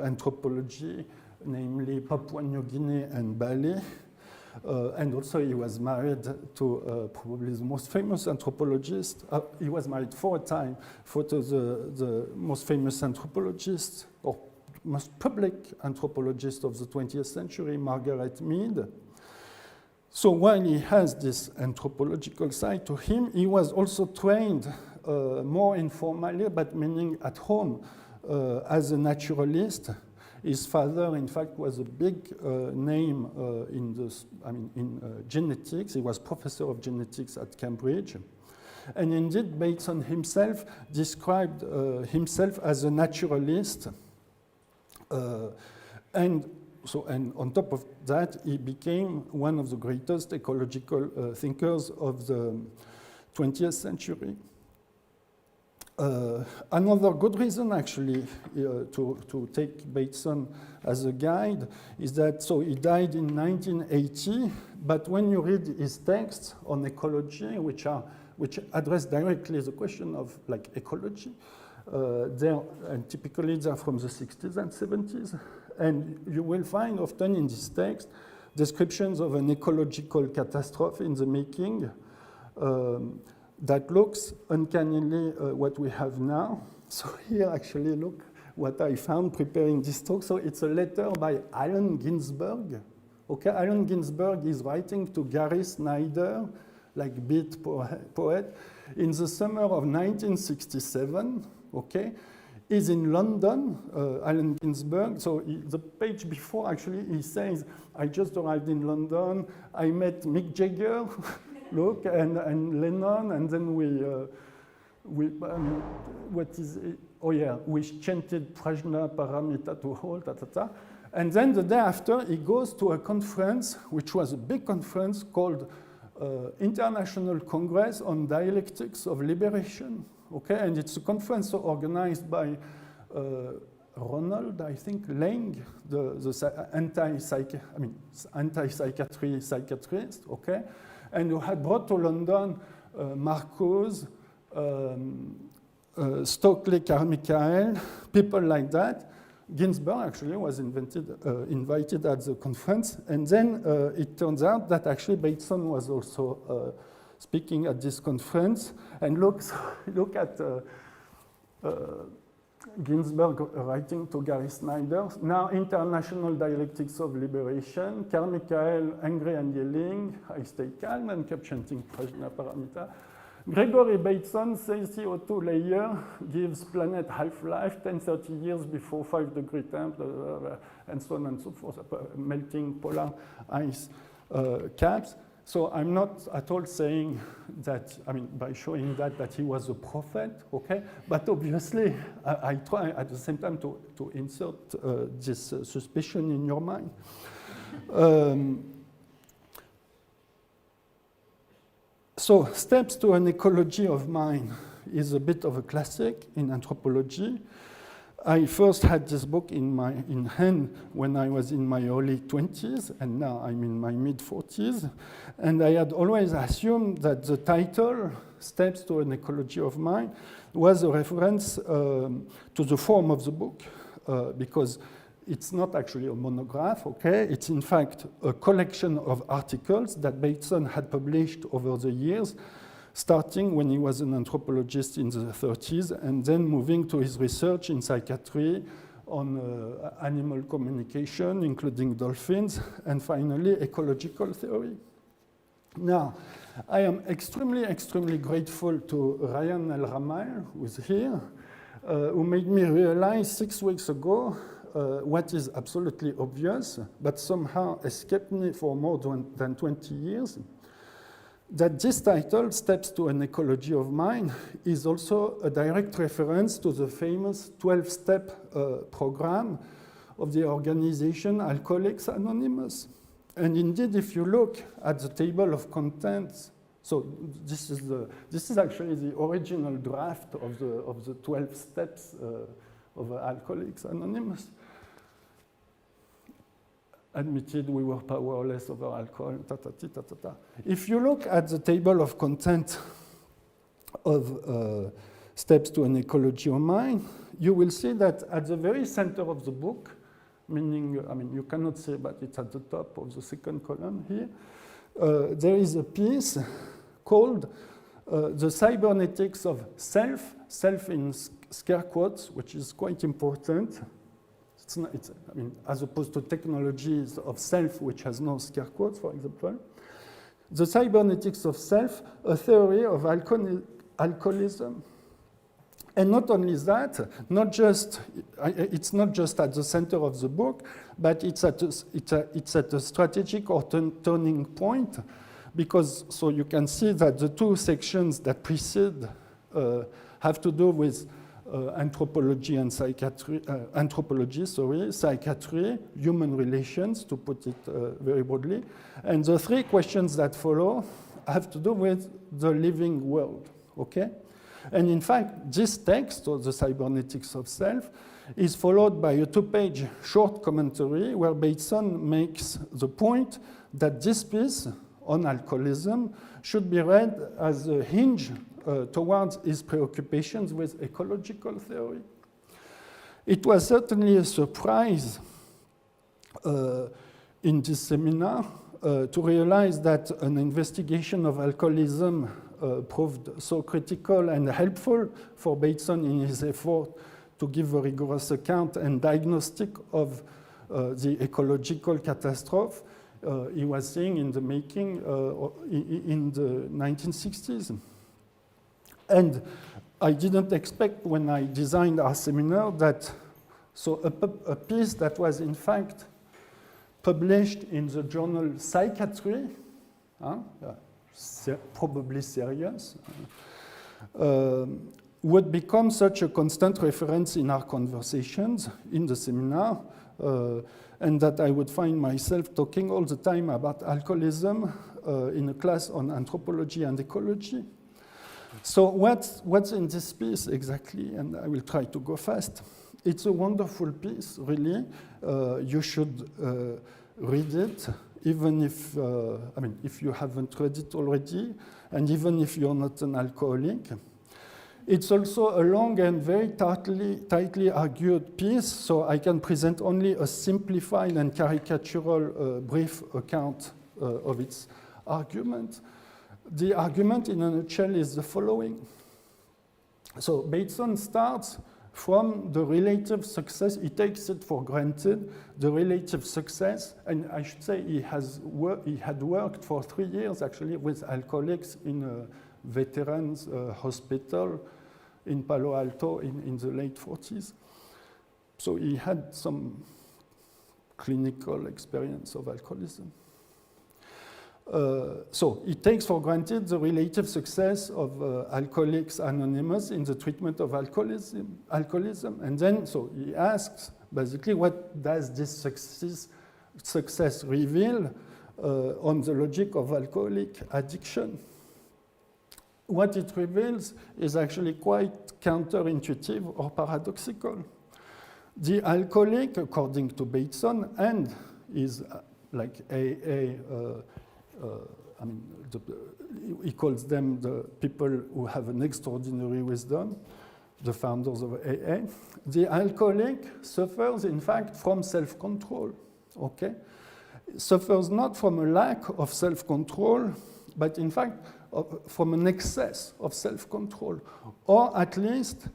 anthropology, namely Papua New Guinea and Bali. And also he was married to probably the most famous anthropologist. He was married 4 times to the most famous anthropologist, or most public anthropologist of the 20th century, Margaret Mead. So while he has this anthropological side to him, he was also trained more informally, but meaning at home, as a naturalist. His father, in fact, was a big name in genetics. He was professor of genetics at Cambridge. And indeed, Bateson himself described himself as a naturalist. And on top of that, he became one of the greatest ecological thinkers of the 20th century. Another good reason, actually, to take Bateson as a guide is that, so he died in 1980, but when you read his texts on ecology, which address directly the question of ecology, and typically they're from the 60s and 70s, And you will find often in this text descriptions of an ecological catastrophe in the making that looks uncannily what we have now. So here, actually, look what I found preparing this talk. So it's a letter by Allen Ginsberg. Okay, Allen Ginsberg is writing to Gary Snyder, like beat poet, in the summer of 1967. Okay, he's in London, Allen Ginsberg. So the page before, actually, he says, "I just arrived in London. I met Mick Jagger, look, and Lennon, and then what is it? Oh yeah, we chanted Prajna Paramita to whole, ta ta ta." And then the day after, he goes to a conference, which was a big conference called International Congress on Dialectics of Liberation. Okay, and it's a conference organized by Ronald, I think, Lang, the anti-psychiatry psychiatrist. Okay, and who had brought to London Marcuse, Stokely Carmichael, people like that. Ginsberg actually was invited at the conference, and then it turns out that actually Bateson was also speaking at this conference. And look at Ginsberg writing to Gary Snyder. Now, International Dialectics of Liberation. Carmichael angry and yelling. I stay calm and kept chanting Prajna Paramita. Gregory Bateson says CO2 layer gives planet half-life 10-30 years before 5-degree temp, and so on and so forth, melting polar ice caps. So I'm not at all saying that, by showing that he was a prophet, okay? But obviously, I try at the same time to insert this suspicion in your mind. So, Steps to an Ecology of Mind is a bit of a classic in anthropology. I first had this book in hand when I was in my early 20s, and now I'm in my mid-40s. And I had always assumed that the title, Steps to an Ecology of Mind, was a reference to the form of the book, because it's not actually a monograph, okay? It's in fact a collection of articles that Bateson had published over the years, starting when he was an anthropologist in the 30s, and then moving to his research in psychiatry on animal communication, including dolphins, and finally ecological theory. Now, I am extremely, extremely grateful to Ryan El Ramal, who's here, who made me realize 6 weeks ago what is absolutely obvious, but somehow escaped me for more than 20 years, that this title, Steps to an Ecology of Mind, is also a direct reference to the famous 12-step program of the organization Alcoholics Anonymous. And indeed, if you look at the table of contents, so this is actually the original draft of the 12 steps of Alcoholics Anonymous. Admitted we were powerless over alcohol, ta-ta-ta-ta-ta. If you look at the table of content of Steps to an Ecology of Mind, you will see that at the very center of the book, meaning, you cannot see, but it's at the top of the second column here, there is a piece called The Cybernetics of Self in scare quotes, which is quite important. As opposed to technologies of self, which has no scare quotes, for example. The Cybernetics of Self, a theory of alcoholism. And not only that, it's not just at the center of the book, but it's at a strategic or turning point, because so you can see that the two sections that precede have to do with anthropology and psychiatry, psychiatry, human relations, to put it very broadly. And the three questions that follow have to do with the living world, okay? And in fact, this text, or the Cybernetics of Self, is followed by a 2-page short commentary where Bateson makes the point that this piece on alcoholism should be read as a hinge towards his preoccupations with ecological theory. It was certainly a surprise in this seminar to realize that an investigation of alcoholism proved so critical and helpful for Bateson in his effort to give a rigorous account and diagnostic of the ecological catastrophe he was seeing in the making in the 1960s. And I didn't expect when I designed our seminar that a piece that was in fact published in the journal Psychiatry, probably serious, would become such a constant reference in our conversations in the seminar, and that I would find myself talking all the time about alcoholism in a class on anthropology and ecology. So what's in this piece exactly? And I will try to go fast. It's a wonderful piece, really. You should read it, even if, if you haven't read it already, and even if you're not an alcoholic. It's also a long and very tightly argued piece, so I can present only a simplified and caricatural brief account of its argument. The argument in a nutshell is the following. So Bateson starts from the relative success. He takes it for granted, the relative success, and I should say he had worked for 3 years actually with alcoholics in a veterans hospital in Palo Alto in the late 40s. So he had some clinical experience of alcoholism. So he takes for granted the relative success of Alcoholics Anonymous in the treatment of alcoholism. And then, so he asks, basically, what does this success reveal on the logic of alcoholic addiction? What it reveals is actually quite counterintuitive or paradoxical. The alcoholic, according to Bateson, and is like he calls them the people who have an extraordinary wisdom, the founders of AA. The alcoholic suffers, in fact, from self-control, okay? Suffers not from a lack of self-control, but in fact, from an excess of self-control, or at least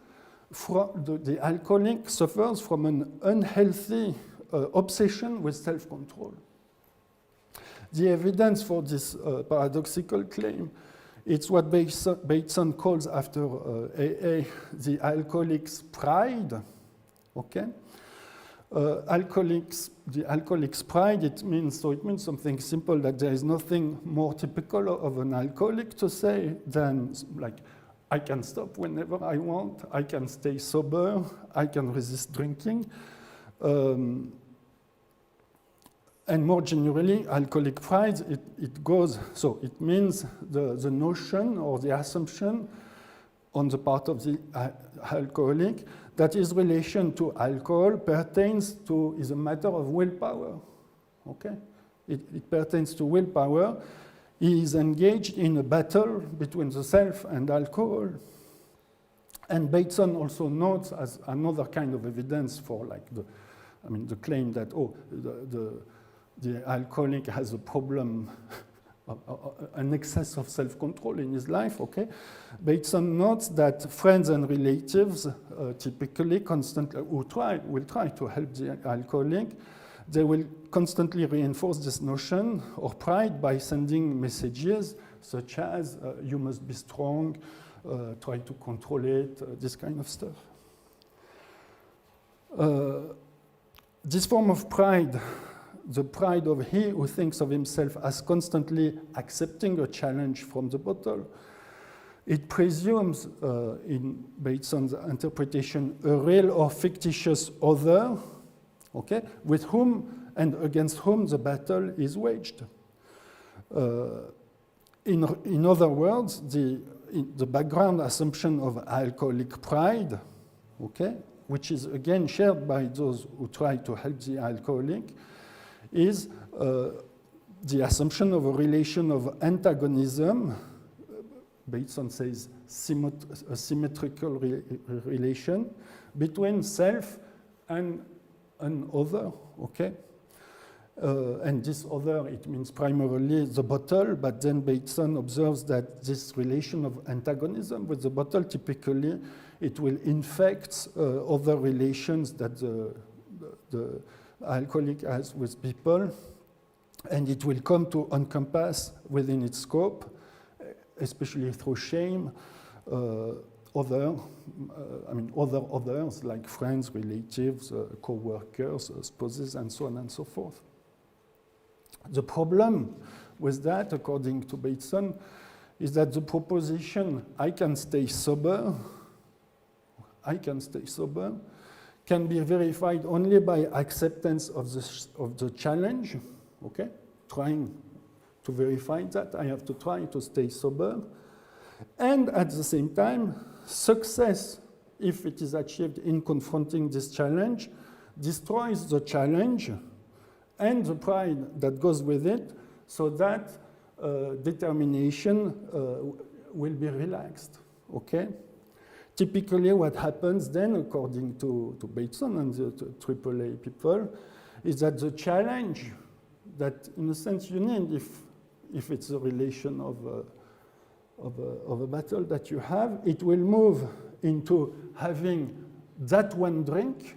the alcoholic suffers from an unhealthy obsession with self-control. The evidence for this paradoxical claim, it's what Bateson calls after AA the alcoholic's pride, okay? The alcoholic's pride, it means something simple, that there is nothing more typical of an alcoholic to say than like, I can stop whenever I want, I can stay sober, I can resist drinking. And more generally, alcoholic pride, it goes, so it means the notion or the assumption on the part of the alcoholic that his relation to alcohol is a matter of willpower, okay? It pertains to willpower. He is engaged in a battle between the self and alcohol. And Bateson also notes as another kind of evidence for like the claim that, the alcoholic has a problem, an excess of self-control in his life, okay? Bateson notes that friends and relatives typically constantly will try to help the alcoholic. They will constantly reinforce this notion of pride by sending messages such as, you must be strong, try to control it, this kind of stuff. This form of pride, the pride of he who thinks of himself as constantly accepting a challenge from the bottle, it presumes, in Bateson's interpretation, a real or fictitious other, okay, with whom and against whom the battle is waged. In other words, the background assumption of alcoholic pride, okay, which is again shared by those who try to help the alcoholic, is the assumption of a relation of antagonism. Bateson says a symmetrical relation between self and an other, okay? And this other, it means primarily the bottle, but then Bateson observes that this relation of antagonism with the bottle, typically, it will infect other relations that the alcoholic has with people, and it will come to encompass within its scope, especially through shame, others like friends, relatives, co-workers, spouses, and so on and so forth. The problem with that, according to Bateson, is that the proposition, I can stay sober, can be verified only by acceptance of the challenge, okay? Trying to verify that, I have to try to stay sober. And at the same time, success, if it is achieved in confronting this challenge, destroys the challenge and the pride that goes with it, so that determination will be relaxed, okay? Typically what happens then, according to Bateson and the AAA people, is that the challenge that, in a sense, you need if it's a relation of a battle that you have, it will move into having that one drink,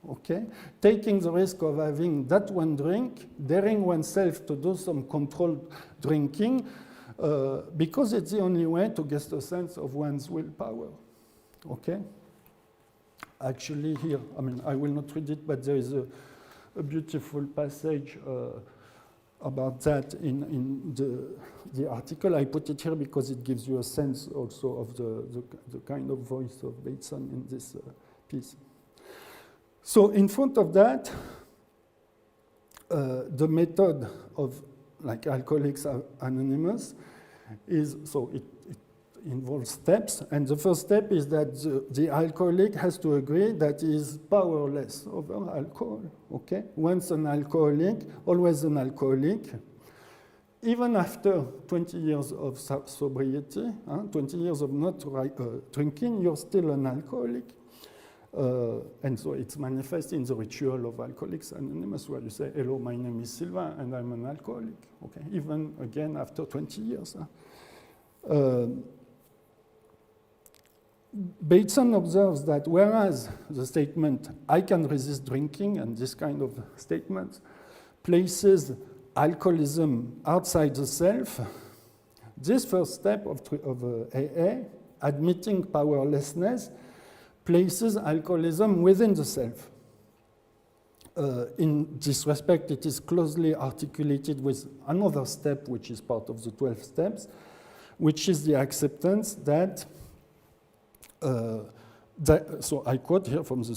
okay? Taking the risk of having that one drink, daring oneself to do some controlled drinking, because it's the only way to get a sense of one's willpower, okay? Actually here, I mean, I will not read it, but there is a beautiful passage about that in the article. I put it here because it gives you a sense also of the kind of voice of Bateson in this piece. So in front of that, the method of like Alcoholics Anonymous is, so it involves steps, and the first step is that the alcoholic has to agree that he is powerless over alcohol, okay? Once an alcoholic, always an alcoholic. Even after 20 years of sobriety, 20 years of not drinking, you're still an alcoholic. And so it's manifested in the ritual of Alcoholics Anonymous, where you say, hello, my name is Sylvain, and I'm an alcoholic, okay? Even again after 20 years. Bateson observes that whereas the statement, I can resist drinking, and this kind of statement, places alcoholism outside the self, this first step of AA, admitting powerlessness, places alcoholism within the self. In this respect, it is closely articulated with another step, which is part of the 12 steps, which is the acceptance that, so I quote here from the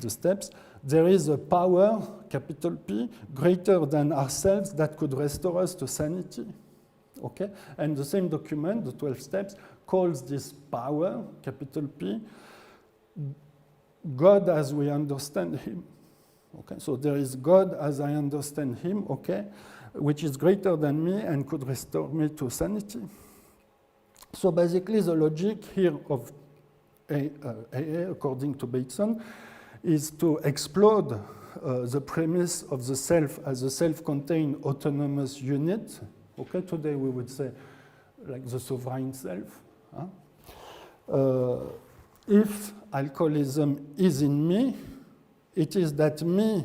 steps, there is a power, capital P, greater than ourselves that could restore us to sanity. Okay? And the same document, the 12 steps, calls this power, capital P, God as we understand him. Okay? So there is God as I understand him, okay, which is greater than me and could restore me to sanity. So basically the logic here of AA, according to Bateson, is to explode the premise of the self as a self-contained autonomous unit. Okay, today we would say like the sovereign self. If alcoholism is in me, it is that me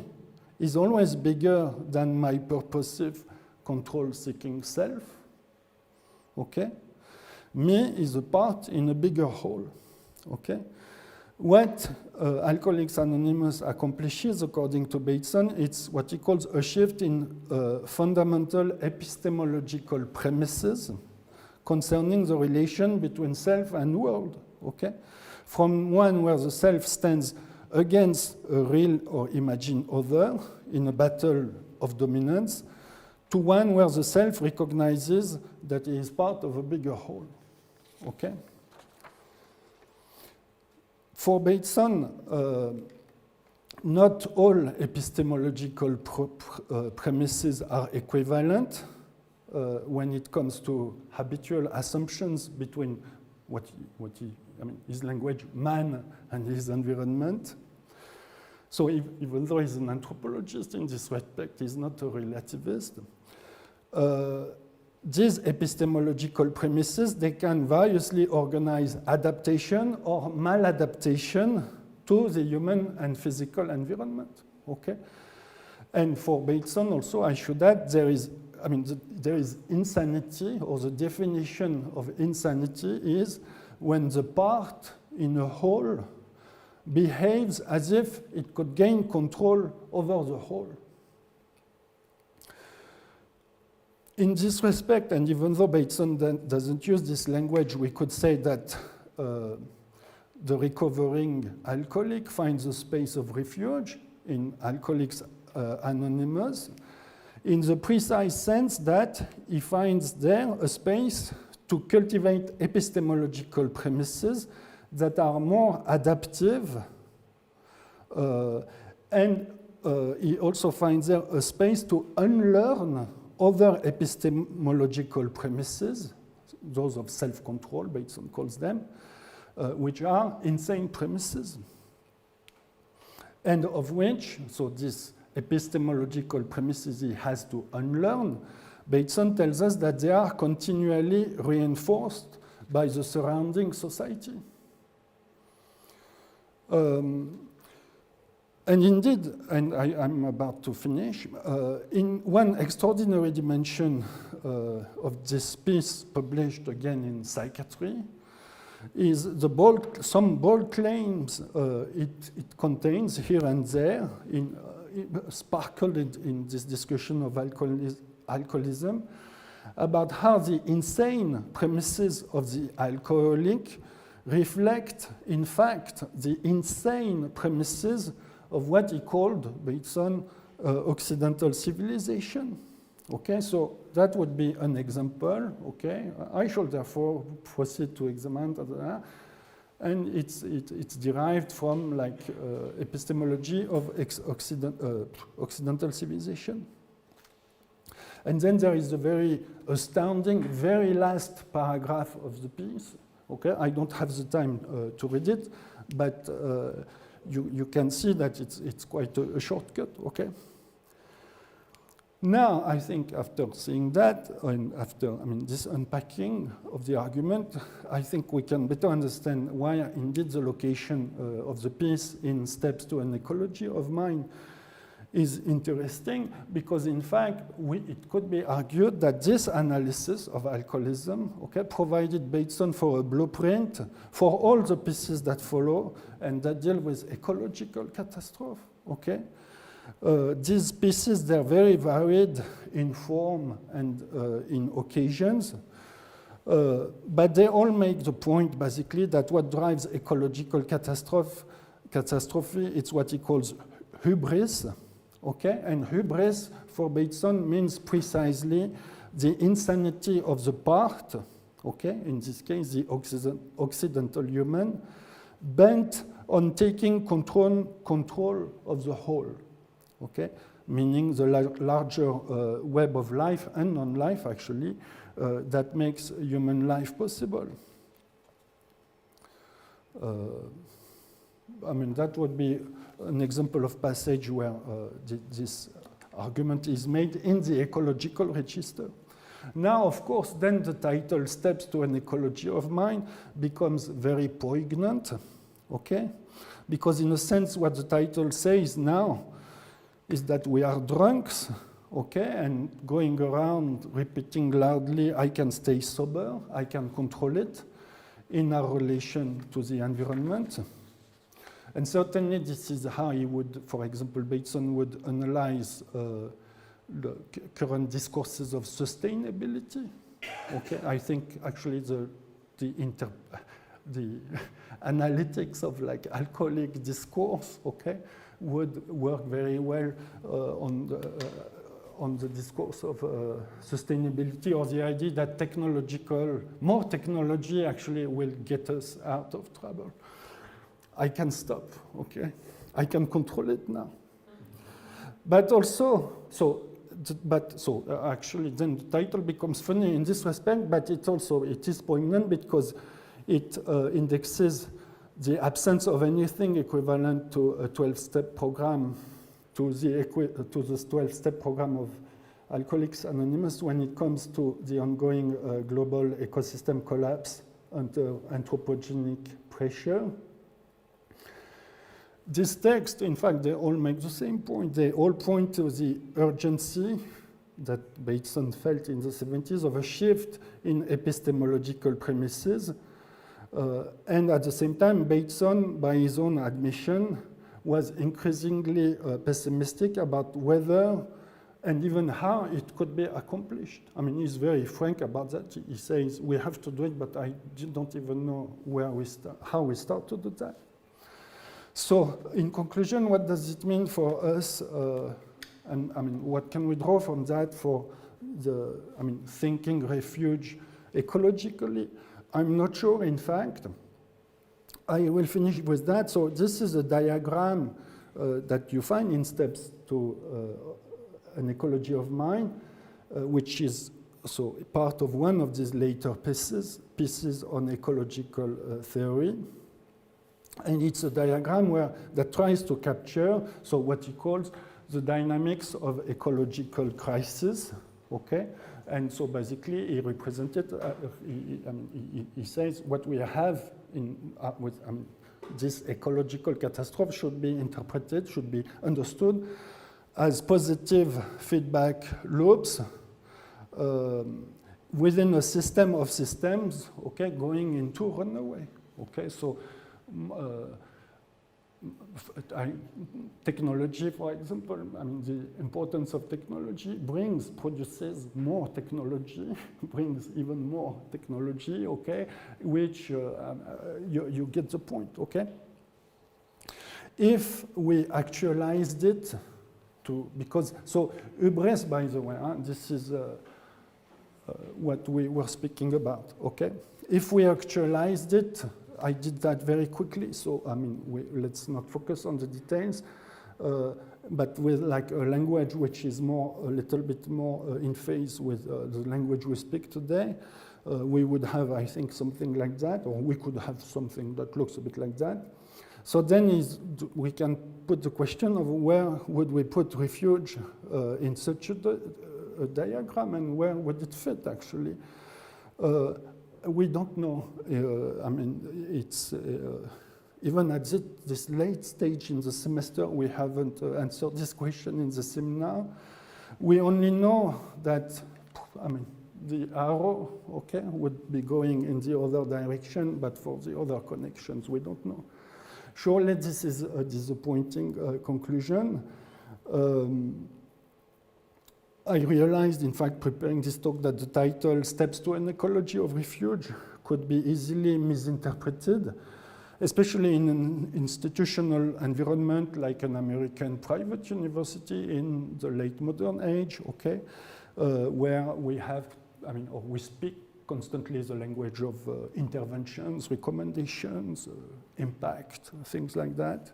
is always bigger than my purposive control-seeking self. Okay? Me is a part in a bigger whole. Okay? What Alcoholics Anonymous accomplishes, according to Bateson, it's what he calls a shift in fundamental epistemological premises concerning the relation between self and world. Okay? From one where the self stands against a real or imagined other in a battle of dominance, to one where the self recognizes that it is part of a bigger whole. Okay? For Bateson, not all epistemological premises are equivalent when it comes to habitual assumptions between his language, man, and his environment. So even though he's an anthropologist in this respect, he's not a relativist. These epistemological premises, they can variously organize adaptation or maladaptation to the human and physical environment, okay? And for Bateson also, I should add, there is insanity, or the definition of insanity is when the part in a whole behaves as if it could gain control over the whole. In this respect, and even though Bateson doesn't use this language, we could say that the recovering alcoholic finds a space of refuge in Alcoholics Anonymous, in the precise sense that he finds there a space to cultivate epistemological premises that are more adaptive, and he also finds there a space to unlearn other epistemological premises, those of self-control, Bateson calls them, which are insane premises, and of which, so these epistemological premises he has to unlearn, Bateson tells us that they are continually reinforced by the surrounding society. And indeed, and I'm about to finish, in one extraordinary dimension of this piece published again in Psychiatry is some bold claims it contains here and there, sparkled in this discussion of alcoholism, about how the insane premises of the alcoholic reflect, in fact, the insane premises of what he called, Bateson, Occidental civilization. Okay, so that would be an example. Okay, I shall therefore proceed to examine that, and it's derived from like epistemology of Occidental civilization. And then there is the very astounding, very last paragraph of the piece. Okay, I don't have the time to read it, but you can see that it's quite a shortcut. Okay. Now, I think after seeing that, and after this unpacking of the argument, I think we can better understand why indeed the location of the piece in Steps to an Ecology of Mind is interesting, because in fact, it could be argued that this analysis of alcoholism, okay, provided Bateson for a blueprint for all the pieces that follow and that deal with ecological catastrophe, okay? These pieces, they're very varied in form and in occasions, but they all make the point, basically, that what drives ecological catastrophe, it's what he calls hubris, okay? And hubris for Bateson means precisely the insanity of the part, okay? In this case, the Occidental human, bent on taking control of the whole. Okay, meaning the larger web of life and non-life, actually, that makes human life possible. That would be an example of passage where this argument is made in the ecological register. Now, of course, then the title Steps to an Ecology of Mind becomes very poignant, okay? Because in a sense, what the title says now is that we are drunks, okay, and going around repeating loudly, I can stay sober, I can control it in our relation to the environment. And certainly this is how he would, for example, Bateson would analyze the current discourses of sustainability. Okay, I think actually the analytics of like alcoholic discourse, okay, would work very well on the discourse of sustainability, or the idea that more technology actually will get us out of trouble. I can stop, okay? I can control it now. But also, actually then the title becomes funny in this respect, but it is poignant because it indexes the absence of anything equivalent to a 12-step program, to the 12-step program of Alcoholics Anonymous when it comes to the ongoing global ecosystem collapse under anthropogenic pressure. This text, in fact, they all make the same point. They all point to the urgency that Bateson felt in the 70s of a shift in epistemological premises. And at the same time, Bateson, by his own admission, was increasingly pessimistic about whether and even how it could be accomplished. I mean, he's very frank about that. He says, we have to do it, but I don't even know how we start to do that. So, in conclusion, what does it mean for us? And I mean, what can we draw from that for thinking refuge ecologically? I'm not sure, in fact. I will finish with that. So this is a diagram that you find in steps to an ecology of mind, which is so part of one of these later pieces on ecological theory. And it's a diagram that tries to capture so what he calls the dynamics of ecological crisis, okay? And so basically he represented, he says what we have with this ecological catastrophe should be interpreted, should be understood as positive feedback loops within a system of systems, okay, going into runaway, okay? So technology, for example, I mean, the importance of technology produces more technology, brings even more technology, okay, which you get the point, okay? If we actualized it so hubris, by the way, this is what we were speaking about, okay? If we actualized it, I did that very quickly, so I mean, let's not focus on the details, but with like a language which is a little bit more in phase with the language we speak today, we would have, I think, something like that, or we could have something that looks a bit like that. So then we can put the question of where would we put refuge in such a diagram, and where would it fit, actually? We don't know. I mean, it's even at this late stage in the semester, we haven't answered this question in the seminar. We only know that, I mean, the arrow, okay, would be going in the other direction, but for the other connections, we don't know. Surely this is a disappointing conclusion. I realized, in fact, preparing this talk, that the title, Steps to an Ecology of Refuge, could be easily misinterpreted, especially in an institutional environment like an American private university in the late modern age, okay, where we have, I mean, or we speak constantly the language of interventions, recommendations, impact, things like that.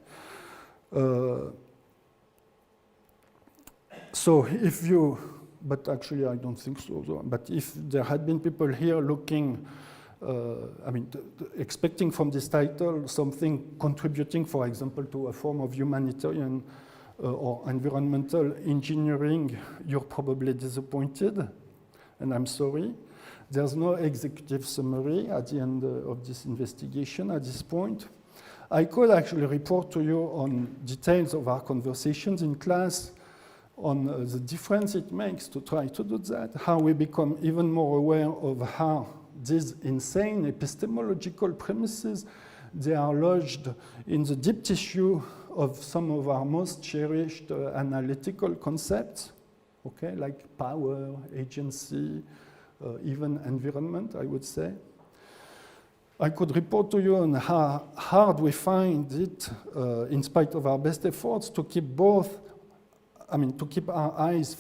So if you, but actually I don't think so, but if there had been people here looking, I mean, expecting from this title something contributing, for example, to a form of humanitarian or environmental engineering, you're probably disappointed, and I'm sorry. There's no executive summary at the end of this investigation at this point. I could actually report to you on details of our conversations in class, on the difference it makes to try to do that, how we become even more aware of how these insane epistemological premises, they are lodged in the deep tissue of some of our most cherished analytical concepts, okay, like power, agency, even environment, I would say. I could report to you on how hard we find it, in spite of our best efforts, to keep to keep our eyes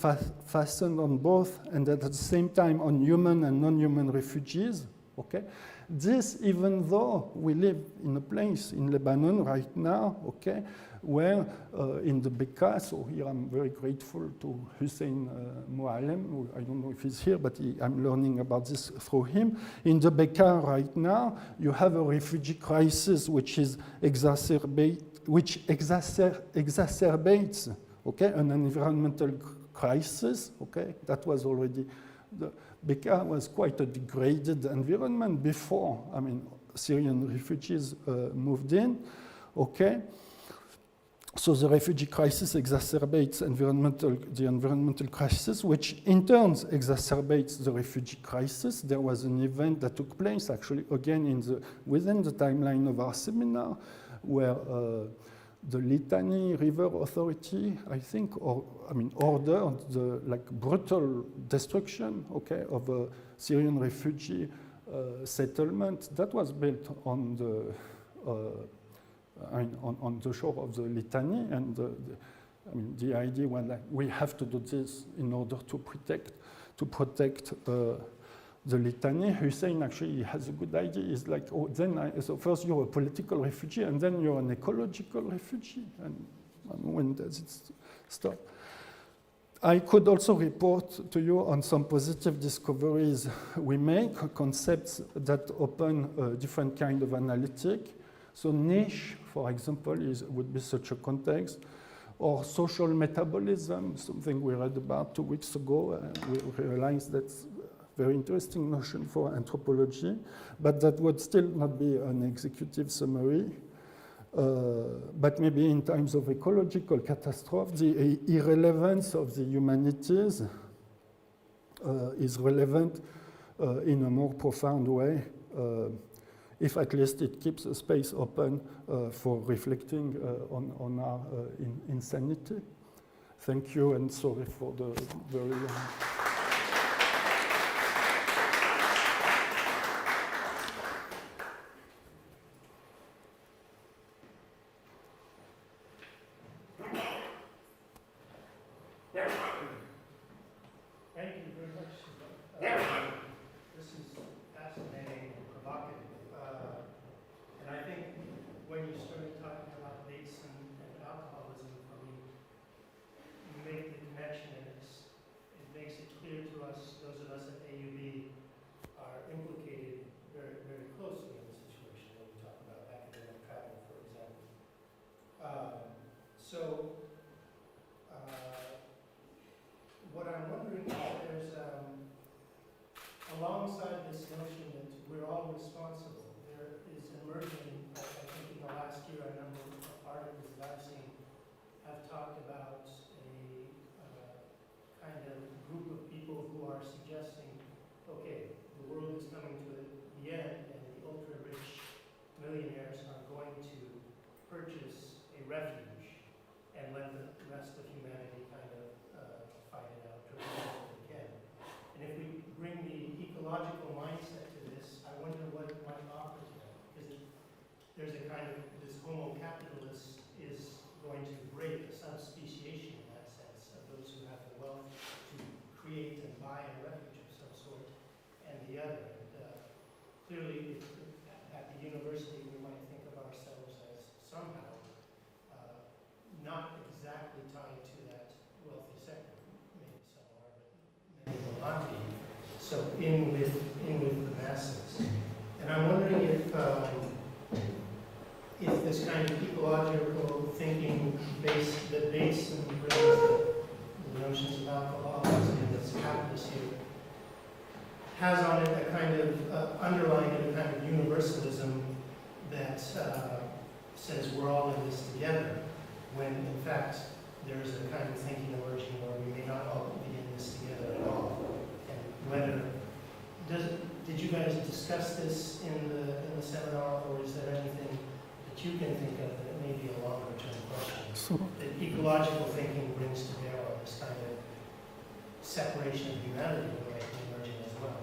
fastened on both, and at the same time on human and non-human refugees, okay? This, even though we live in a place in Lebanon right now, okay, where in the Bekaa, so here I'm very grateful to Hussein Moalem, who I don't know if he's here, but I'm learning about this through him. In the Bekaa right now, you have a refugee crisis which is exacerbates, okay, an environmental crisis, okay, that was already, the Bekaa was quite a degraded environment before, I mean, Syrian refugees moved in, okay. So the refugee crisis exacerbates the environmental crisis, which in turn exacerbates the refugee crisis. There was an event that took place actually again within the timeline of our seminar, where the Litani River Authority, I think, ordered the brutal destruction, okay, of a Syrian refugee settlement that was built on the on the shore of the Litani, and the idea was that we have to do this in order to protect the Litani. Hussein actually has a good idea. He's like, oh, so first you're a political refugee, and then you're an ecological refugee. And when does it stop? I could also report to you on some positive discoveries we make, concepts that open a different kind of analytic. So niche, for example, would be such a context, or social metabolism, something we read about 2 weeks ago, and we realized that's a very interesting notion for anthropology, but that would still not be an executive summary. But maybe in times of ecological catastrophe, the irrelevance of the humanities is relevant in a more profound way, if at least it keeps a space open for reflecting on our insanity. Thank you, and sorry for the very long. Thank you very much. This is fascinating and provocative. And I think when you started talking about Bateson and alcoholism, for me, you make the connection, and it makes it clear to us, those of us at AUB are implicated very, very closely in the situation when we talk about academic travel, for example. What I'm wondering is there's, alongside this notion that we're all responsible, there is emerging, I think in the last year, a number of articles that I've seen have talked about a kind of group of people who are suggesting, okay, the world is coming to the end, and the ultra-rich millionaires are going to purchase a refuge and let the rest of humanity kind of fight it out to as they can. And if we bring the ecological mindset to this, I wonder what it might offer to them. Because there's a kind of, this homo capitalist is going to break a subspeciation in that sense of those who have the wealth to create and buy a refuge of some sort, and the other. And clearly, at the university, we might think of ourselves as somehow not exactly tied to that wealthy sector. Maybe some are, but many will not be. So in with the masses. And I'm wondering if this kind of ecological thinking that Bateson brings the notions of alcoholism that's capitalist here has on it a kind of underlying a kind of universalism that says we're all in this together, when in fact there's a kind of thinking emerging where we may not all be in this together at all. And whether, did you guys discuss this in the seminar, or is there anything that you can think of that may be a longer term question that ecological thinking brings to bear on this kind of separation of humanity that might be emerging as well?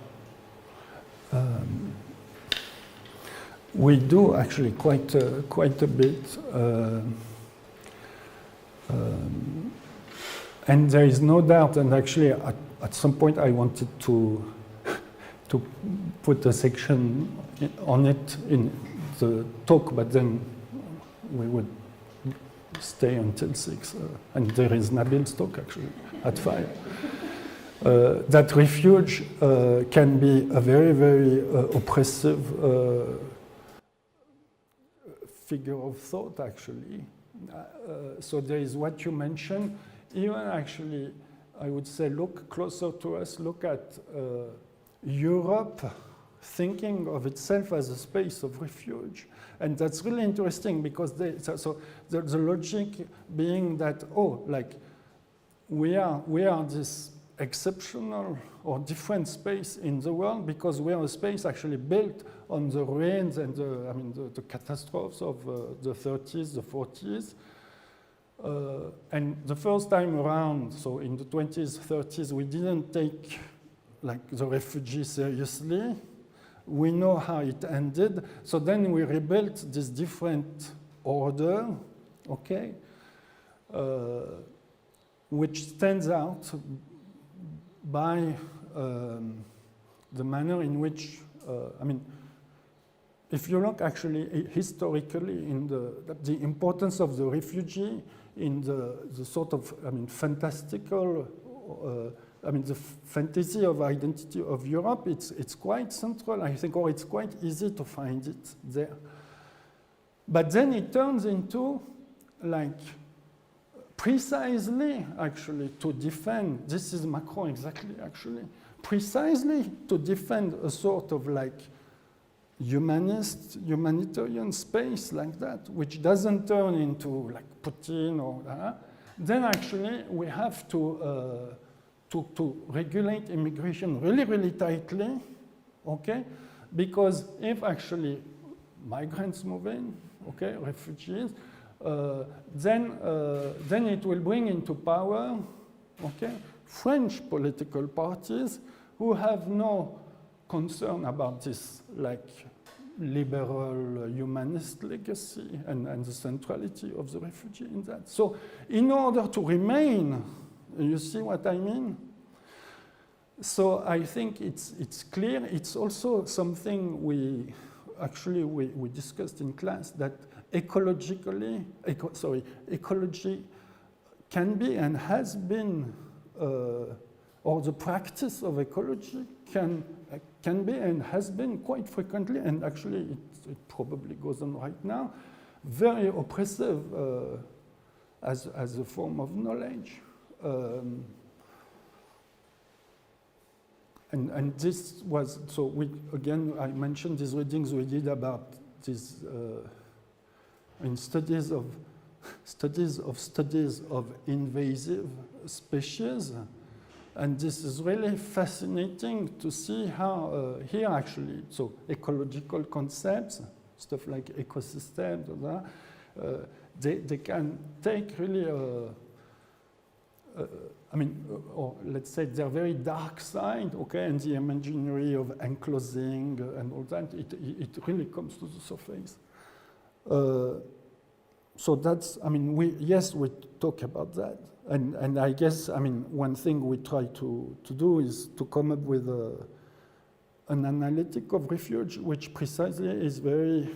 We do actually quite a bit. And there is no doubt, and actually at some point I wanted to put a section on it in the talk, but then we would stay until 6. And there is Nabil's talk, actually, at 5. That refuge can be a very, very oppressive figure of thought, actually. So there is what you mentioned. Even actually, I would say, look closer to us, look at Europe thinking of itself as a space of refuge. And that's really interesting because the logic being that, oh, like, we are this exceptional or different space in the world because we are a space actually built on the ruins and the catastrophes of the 30s, the 40s. And the first time around, so in the 20s, 30s, we didn't take like the refugees seriously. We know how it ended. So then we rebuilt this different order, okay, which stands out by the manner in which, if you look actually historically in the importance of the refugee in the sort of, fantastical, the fantasy of identity of Europe, it's quite central, I think, or it's quite easy to find it there. But then it turns into, like, precisely, actually, to defend, this is Macron exactly, actually, precisely to defend a sort of, like, humanitarian space like that, which doesn't turn into, like, Putin or that, then actually we have to regulate immigration really, really tightly, okay? Because if actually migrants move in, okay, refugees, then it will bring into power, okay, French political parties who have no concern about this, like, liberal humanist legacy and the centrality of the refugee in that. So in order to remain, you see what I mean? So I think it's clear. It's also something we discussed in class, that ecology can be and has been, or the practice of ecology can be and has been quite frequently, and actually it probably goes on right now, very oppressive as a form of knowledge. And this was, so I mentioned these readings we did about these studies of invasive species. And this is really fascinating to see how here actually, so ecological concepts, stuff like ecosystems, they can take really, or let's say their very dark side, okay, and the imaginary of enclosing and all that, it really comes to the surface. So that's, we talk about that. And I guess, one thing we try to do is to come up with an analytic of refuge, which precisely is very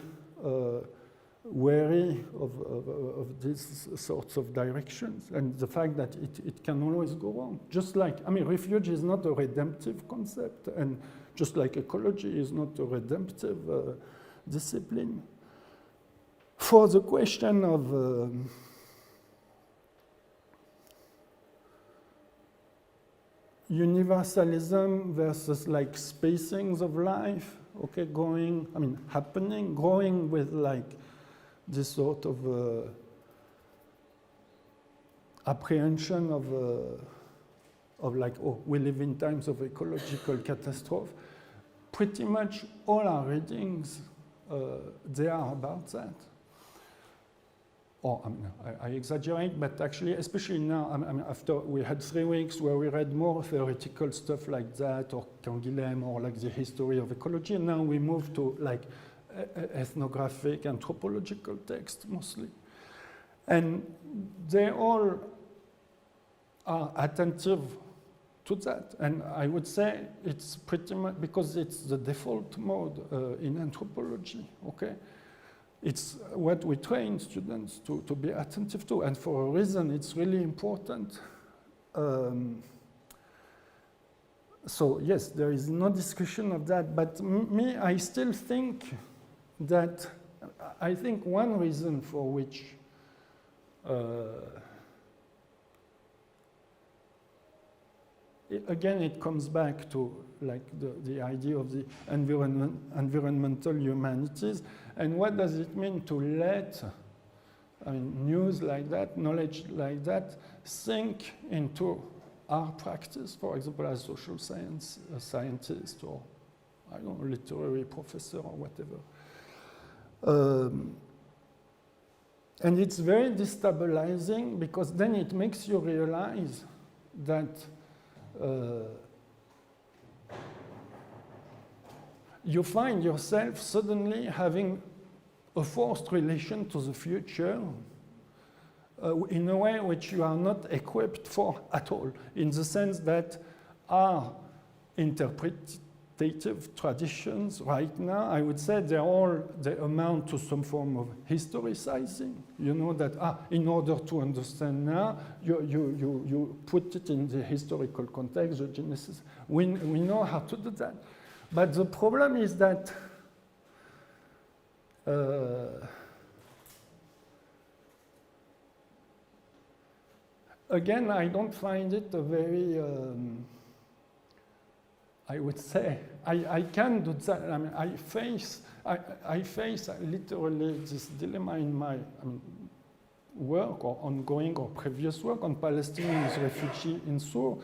wary of these sorts of directions and the fact that it can always go wrong. Just like, refuge is not a redemptive concept, and just like ecology is not a redemptive discipline. For the question of universalism versus like spacings of life, okay, happening, growing with like this sort of apprehension of like, oh, we live in times of ecological catastrophe. Pretty much all our readings, they are about that. Or I exaggerate, but actually, especially now, after we had 3 weeks where we read more theoretical stuff like that, or Canguilhem, or like the history of ecology, and now we move to like ethnographic, anthropological texts mostly. And they all are attentive to that. And I would say it's pretty much because it's the default mode in anthropology, okay? It's what we train students to be attentive to, and for a reason it's really important. So yes, there is no discussion of that, but me, I still think that, I think one reason for which again, it comes back to like the idea of the environmental humanities, and what does it mean to let news like that, knowledge like that, sink into our practice, for example, as social science scientist or, I don't know, literary professor or whatever. And it's very destabilizing because then it makes you realize that you find yourself suddenly having a forced relation to the future in a way which you are not equipped for at all, in the sense that our interpretative traditions right now, I would say they amount to some form of historicizing. You know that in order to understand now, you put it in the historical context, the genesis. We know how to do that. But the problem is that again, I don't find it a very, I would say, I can do that. I mean, I face literally this dilemma in my work or ongoing or previous work on Palestinians refugee in Sur.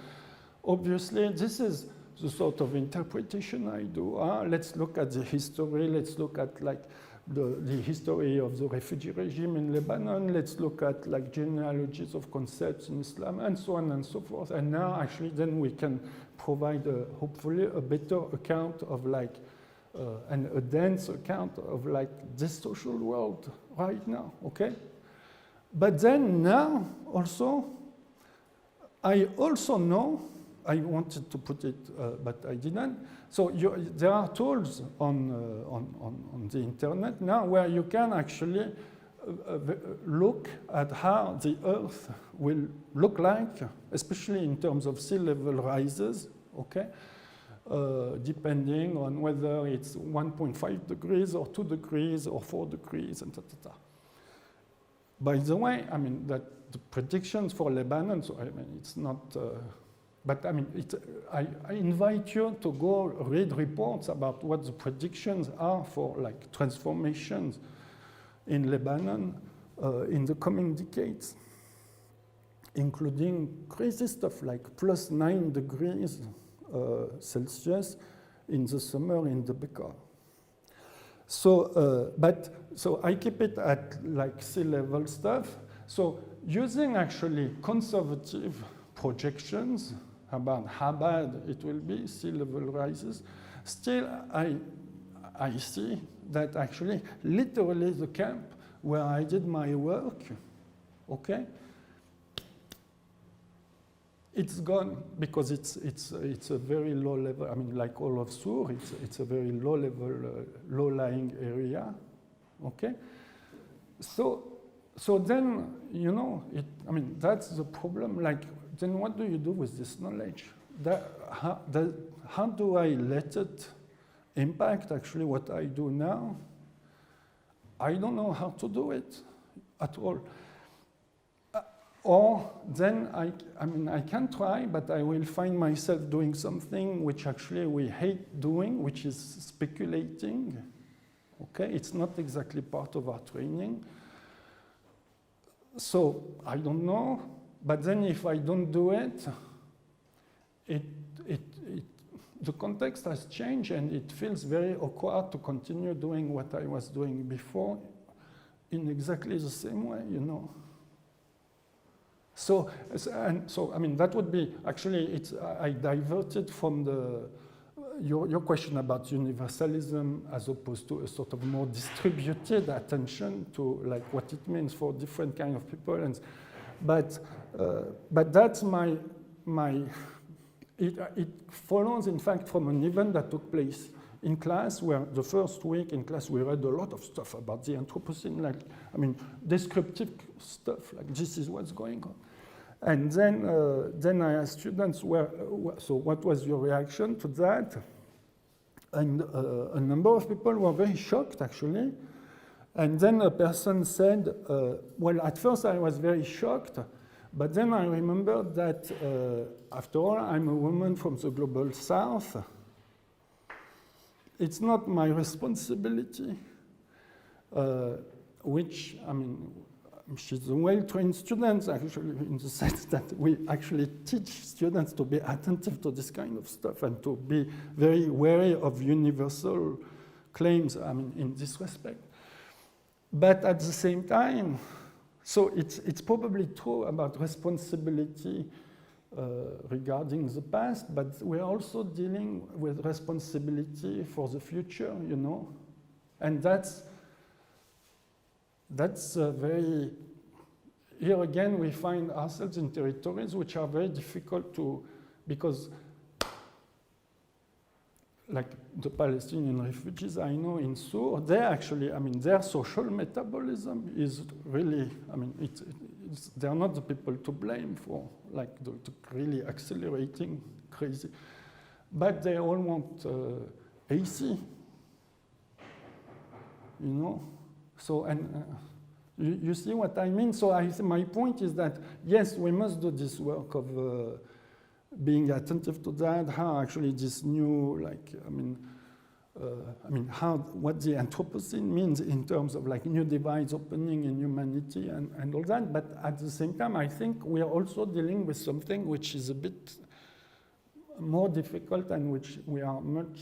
Obviously, this is the sort of interpretation I do. Let's look at the history. Let's look at like the history of the refugee regime in Lebanon. Let's look at like genealogies of concepts in Islam and so on and so forth. And now actually then we can provide hopefully a better account of like, and a dense account of like this social world right now, okay? But then now also, I also know, I wanted to put it, but I didn't. So there are tools on the internet now where you can actually look at how the Earth will look like, especially in terms of sea level rises, okay? Depending on whether it's 1.5 degrees or 2 degrees or 4 degrees and ta. By the way, I mean, that the predictions for Lebanon, so I mean, it's not, but I mean, I invite you to go read reports about what the predictions are for like transformations in Lebanon in the coming decades, including crazy stuff like plus 9 degrees Celsius in the summer in the Bekaa. So, so I keep it at like sea level stuff. So using actually conservative projections about how bad it will be, sea level rises, still I see that actually literally the camp where I did my work, okay, it's gone because it's a very low level. I mean, like all of Sur, it's a very low level, low-lying area, okay. So then, you know, I mean, that's the problem. Like, then what do you do with this knowledge? How do I let it impact actually what I do now? I don't know how to do it at all. Or then I mean, I can try, but I will find myself doing something which actually we hate doing, which is speculating. Okay, it's not exactly part of our training. So I don't know, but then if I don't do it, the context has changed and it feels very awkward to continue doing what I was doing before in exactly the same way, you know. So I mean, that would be, actually, I diverted from your question about universalism as opposed to a sort of more distributed attention to like what it means for different kind of people. But that's my it follows, in fact, from an event that took place in class, where the first week in class we read a lot of stuff about the Anthropocene, like, I mean, descriptive stuff, like this is what's going on. And then I asked students, so what was your reaction to that? And a number of people were very shocked, actually. And then a person said, well, at first I was very shocked, but then I remembered that, after all, I'm a woman from the global south. It's not my responsibility, which, I mean, she's a well-trained student, actually, in the sense that we actually teach students to be attentive to this kind of stuff and to be very wary of universal claims, I mean, in this respect. But at the same time, so it's probably true about responsibility regarding the past, but we're also dealing with responsibility for the future, you know? And that's very, here again we find ourselves in territories which are very difficult to, because like the Palestinian refugees I know in Sur, they actually, I mean, their social metabolism is really, I mean, they're not the people to blame for like the really accelerating crazy, but they all want AC, you know? So, and you see what I mean? So my point is that, yes, we must do this work of being attentive to that, how actually this new, like, what the Anthropocene means in terms of like new divides opening in humanity and all that. But at the same time, I think we are also dealing with something which is a bit more difficult and which we are much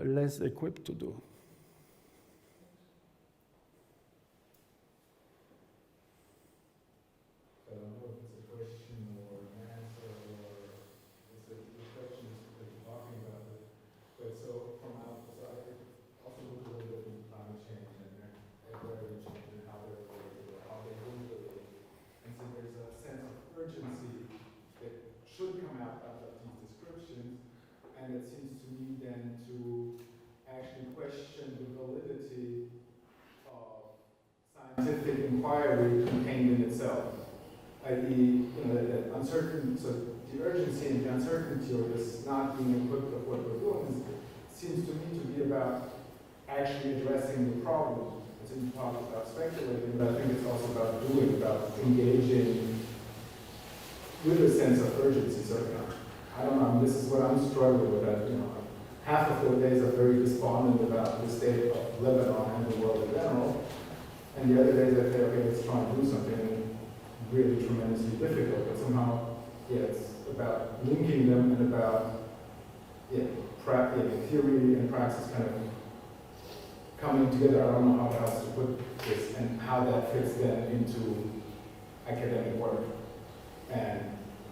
less equipped to do. And it seems to me then to actually question the validity of scientific inquiry contained in itself. I.e., the uncertainty, so the urgency and the uncertainty or this not being equipped of what we're doing seems to me to be about actually addressing the problem. As you talk about speculating, but I think it's also about doing, about engaging with a sense of urgency. So, I don't know, this is what I'm struggling with. That, half of the days are very despondent about the state of Lebanon and the world in general, and the other days I say, okay, let's try and do something really tremendously difficult. But somehow, it's about linking them and about theory and praxis kind of coming together. I don't know how else to put this and how that fits then into academic work and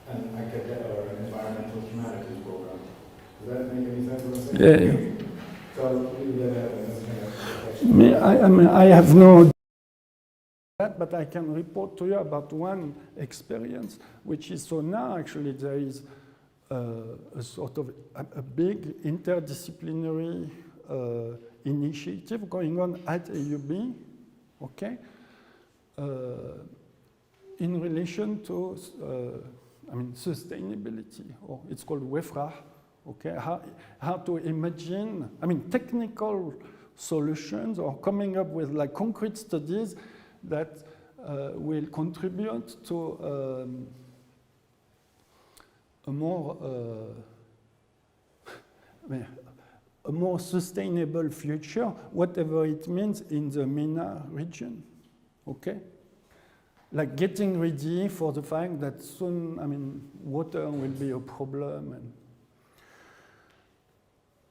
an academic or an environmental humanities program. Does that make any sense what I'm saying? Yeah. So maybe that is kind of reflection. I have no that, but I can report to you about one experience, which is, so now actually there is a sort of a big interdisciplinary initiative going on at AUB, okay, in relation to sustainability, or it's called WEFRA, okay, how to imagine, technical solutions or coming up with like concrete studies that will contribute to a more sustainable future, whatever it means in the MENA region, okay? Like getting ready for the fact that soon, water will be a problem.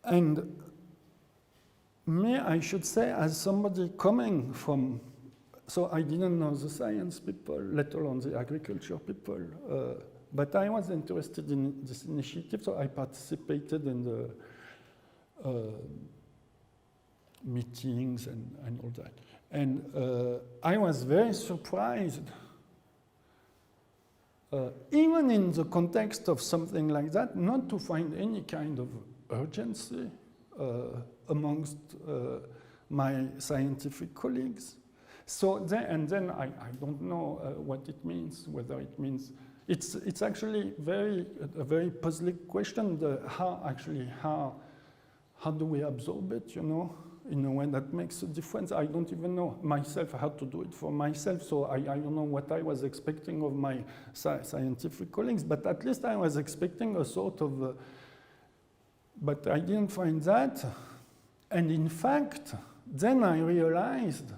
And me, I should say, as somebody coming from, so I didn't know the science people, let alone the agriculture people, but I was interested in this initiative, so I participated in the meetings and all that. And I was very surprised even in the context of something like that, not to find any kind of urgency amongst my scientific colleagues. So then I don't know what it means, whether it means, it's actually a very puzzling question, how do we absorb it, you know, in a way that makes a difference. I don't even know myself how to do it for myself, so I don't know what I was expecting of my scientific colleagues, but at least I was expecting a sort of, but I didn't find that. And in fact, then I realized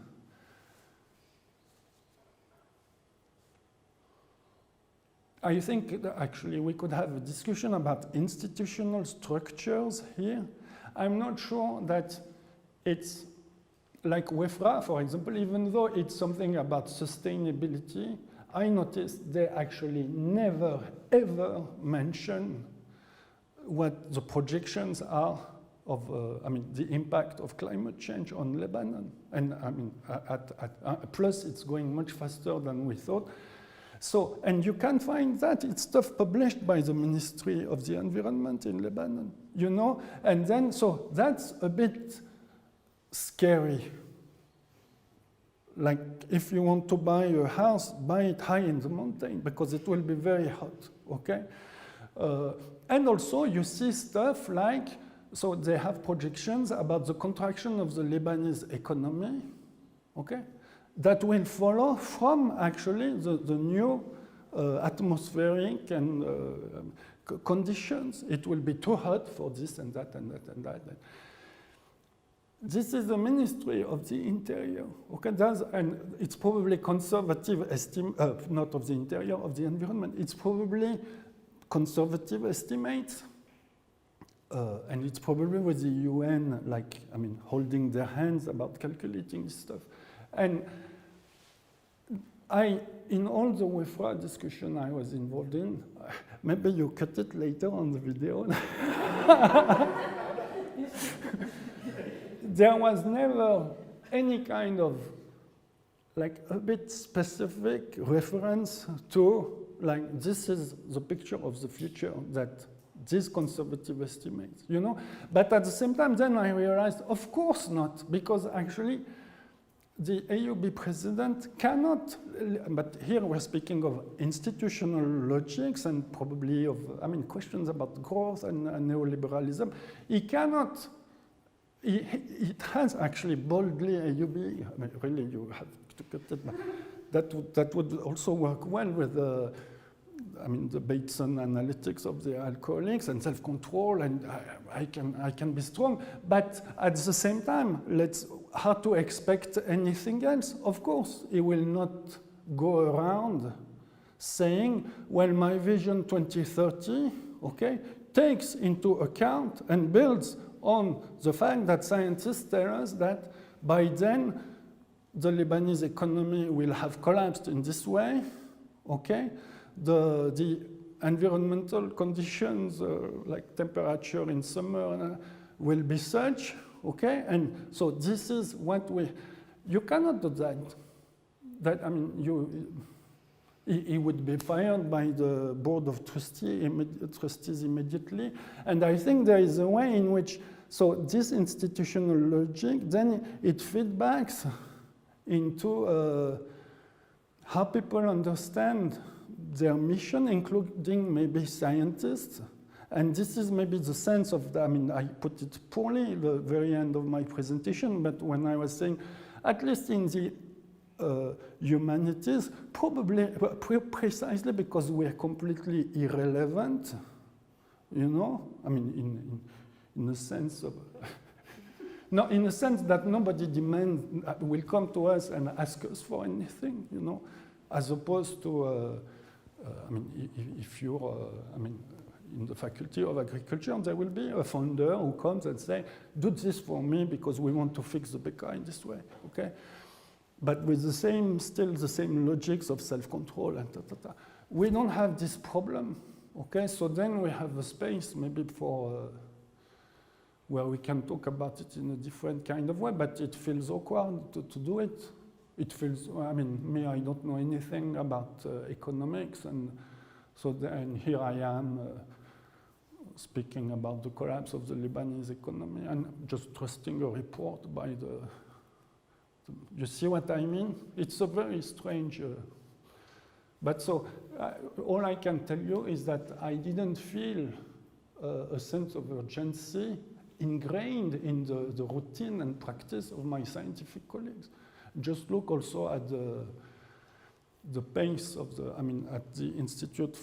I think that actually we could have a discussion about institutional structures here. I'm not sure that it's like WEFRA, for example, even though it's something about sustainability, I noticed they actually never, ever mention what the projections are of, the impact of climate change on Lebanon. And plus it's going much faster than we thought. So, and you can find that, it's stuff published by the Ministry of the Environment in Lebanon, you know? And then, so that's a bit scary. Like, if you want to buy a house, buy it high in the mountain, because it will be very hot, okay? And also, you see stuff like, so they have projections about the contraction of the Lebanese economy, okay? That will follow from actually the new atmospheric and conditions. It will be too hot for this and that and that and that. This is the Ministry of the Interior. Okay, and it's probably conservative not of the Interior, of the Environment. It's probably conservative estimates. And it's probably with the UN, like, holding their hands about calculating this stuff. And in all the WEFRA discussion I was involved in, maybe you cut it later on the video. There was never any kind of, like, a bit specific reference to, like, this is the picture of the future that these conservative estimates, you know? But at the same time, then I realized, of course not, because actually, the AUB president cannot, but here we're speaking of institutional logics and probably of, questions about growth and neoliberalism. He cannot, it has actually boldly AUB, really you have to cut it, but that would also work well with the Bateson analytics of the alcoholics and self-control, and I can be strong, but at the same time, how to expect anything else? Of course, he will not go around saying, well, my vision 2030, okay, takes into account and builds on the fact that scientists tell us that by then, the Lebanese economy will have collapsed in this way, okay? The environmental conditions, like temperature in summer, will be such, okay? And so this is what you cannot do that. He would be fired by the board of trustees immediately. And I think there is a way in which, so this institutional logic, then it feedbacks into how people understand their mission, including maybe scientists. And this is maybe the sense of, I put it poorly at the very end of my presentation, but when I was saying, at least in the humanities, probably precisely because we're completely irrelevant, you know? In the sense of, no, in the sense that nobody will come to us and ask us for anything, you know? As opposed to, if you're, in the Faculty of Agriculture, there will be a founder who comes and say, do this for me because we want to fix the beca in this way, okay? But with still the same logics of self-control and We don't have this problem, okay? So then we have a space maybe for, where we can talk about it in a different kind of way, but it feels awkward to do it. It feels, I don't know anything about economics, and So then here I am speaking about the collapse of the Lebanese economy and just trusting a report by you see what I mean? It's a very strange, but so all I can tell you is that I didn't feel a sense of urgency ingrained in the routine and practice of my scientific colleagues. Just look also at the pace of at the institute,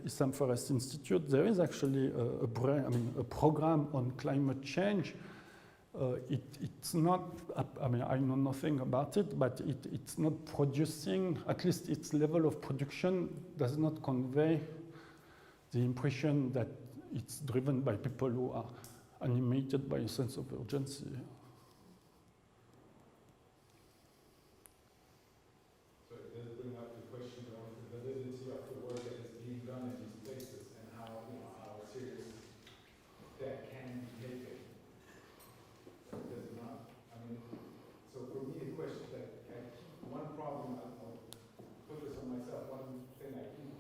Issam Forest Institute, there is actually a program on climate change. It's not, I know nothing about it, but it's not producing, at least its level of production does not convey the impression that it's driven by people who are animated by a sense of urgency. So it does bring up the question of the validity of the work that is being done in these places and how serious that can be taken. Does it not? So for me, the question that one problem, I'll put this on myself, one thing I keep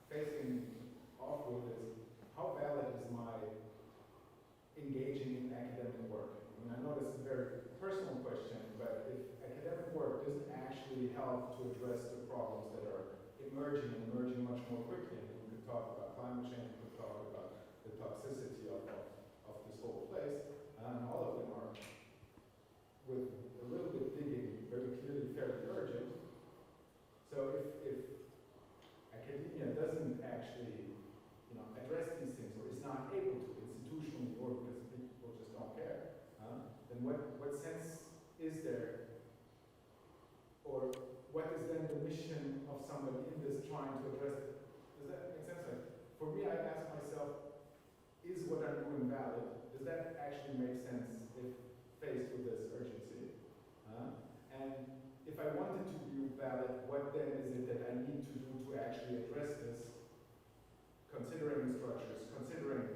facing off with is how valid is my engaging in academic work? I know this is a very personal question, but if academic work doesn't actually help to address the problems that are emerging much more quickly, and we could talk about climate change, we could talk about the toxicity of this whole place, and all of them are, with a little bit digging, very clearly fairly urgent. So if academia doesn't actually address these things, or is not able to institutionally, or because people just don't care, then what sense is there, or what is then the mission of somebody in this trying to address it? Does that make sense? Like, for me, I ask myself, is what I'm doing valid? Does that actually make sense if faced with this urgency? And if I wanted to be valid, what then is it that I need to do to actually address this? Considering the structures, considering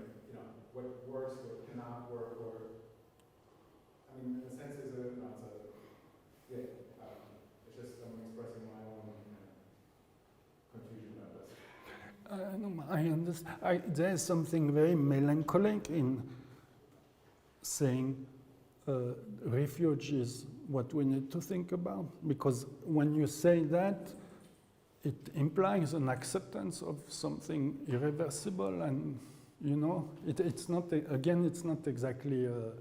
what works, what cannot work, or in a sense, it's just I'm expressing my own confusion about this. No, I understand. There's something very melancholic in saying refuge is what we need to think about, because when you say that, it implies an acceptance of something irreversible, and it's not, again, it's not exactly a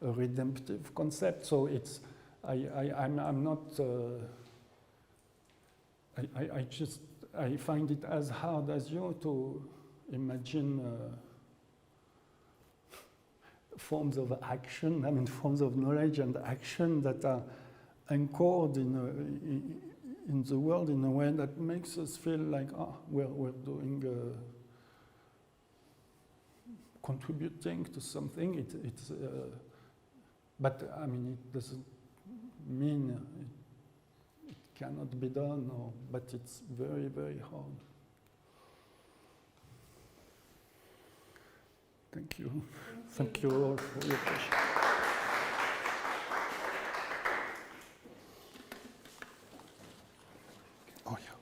redemptive concept. So it's, I'm not, I find it as hard as you to imagine forms of action, forms of knowledge and action that are anchored in the world in a way that makes us feel like, we're doing, contributing to something. But it doesn't mean it cannot be done, but it's very, very hard. Thank you. Thank you all for your question. Oh, yeah.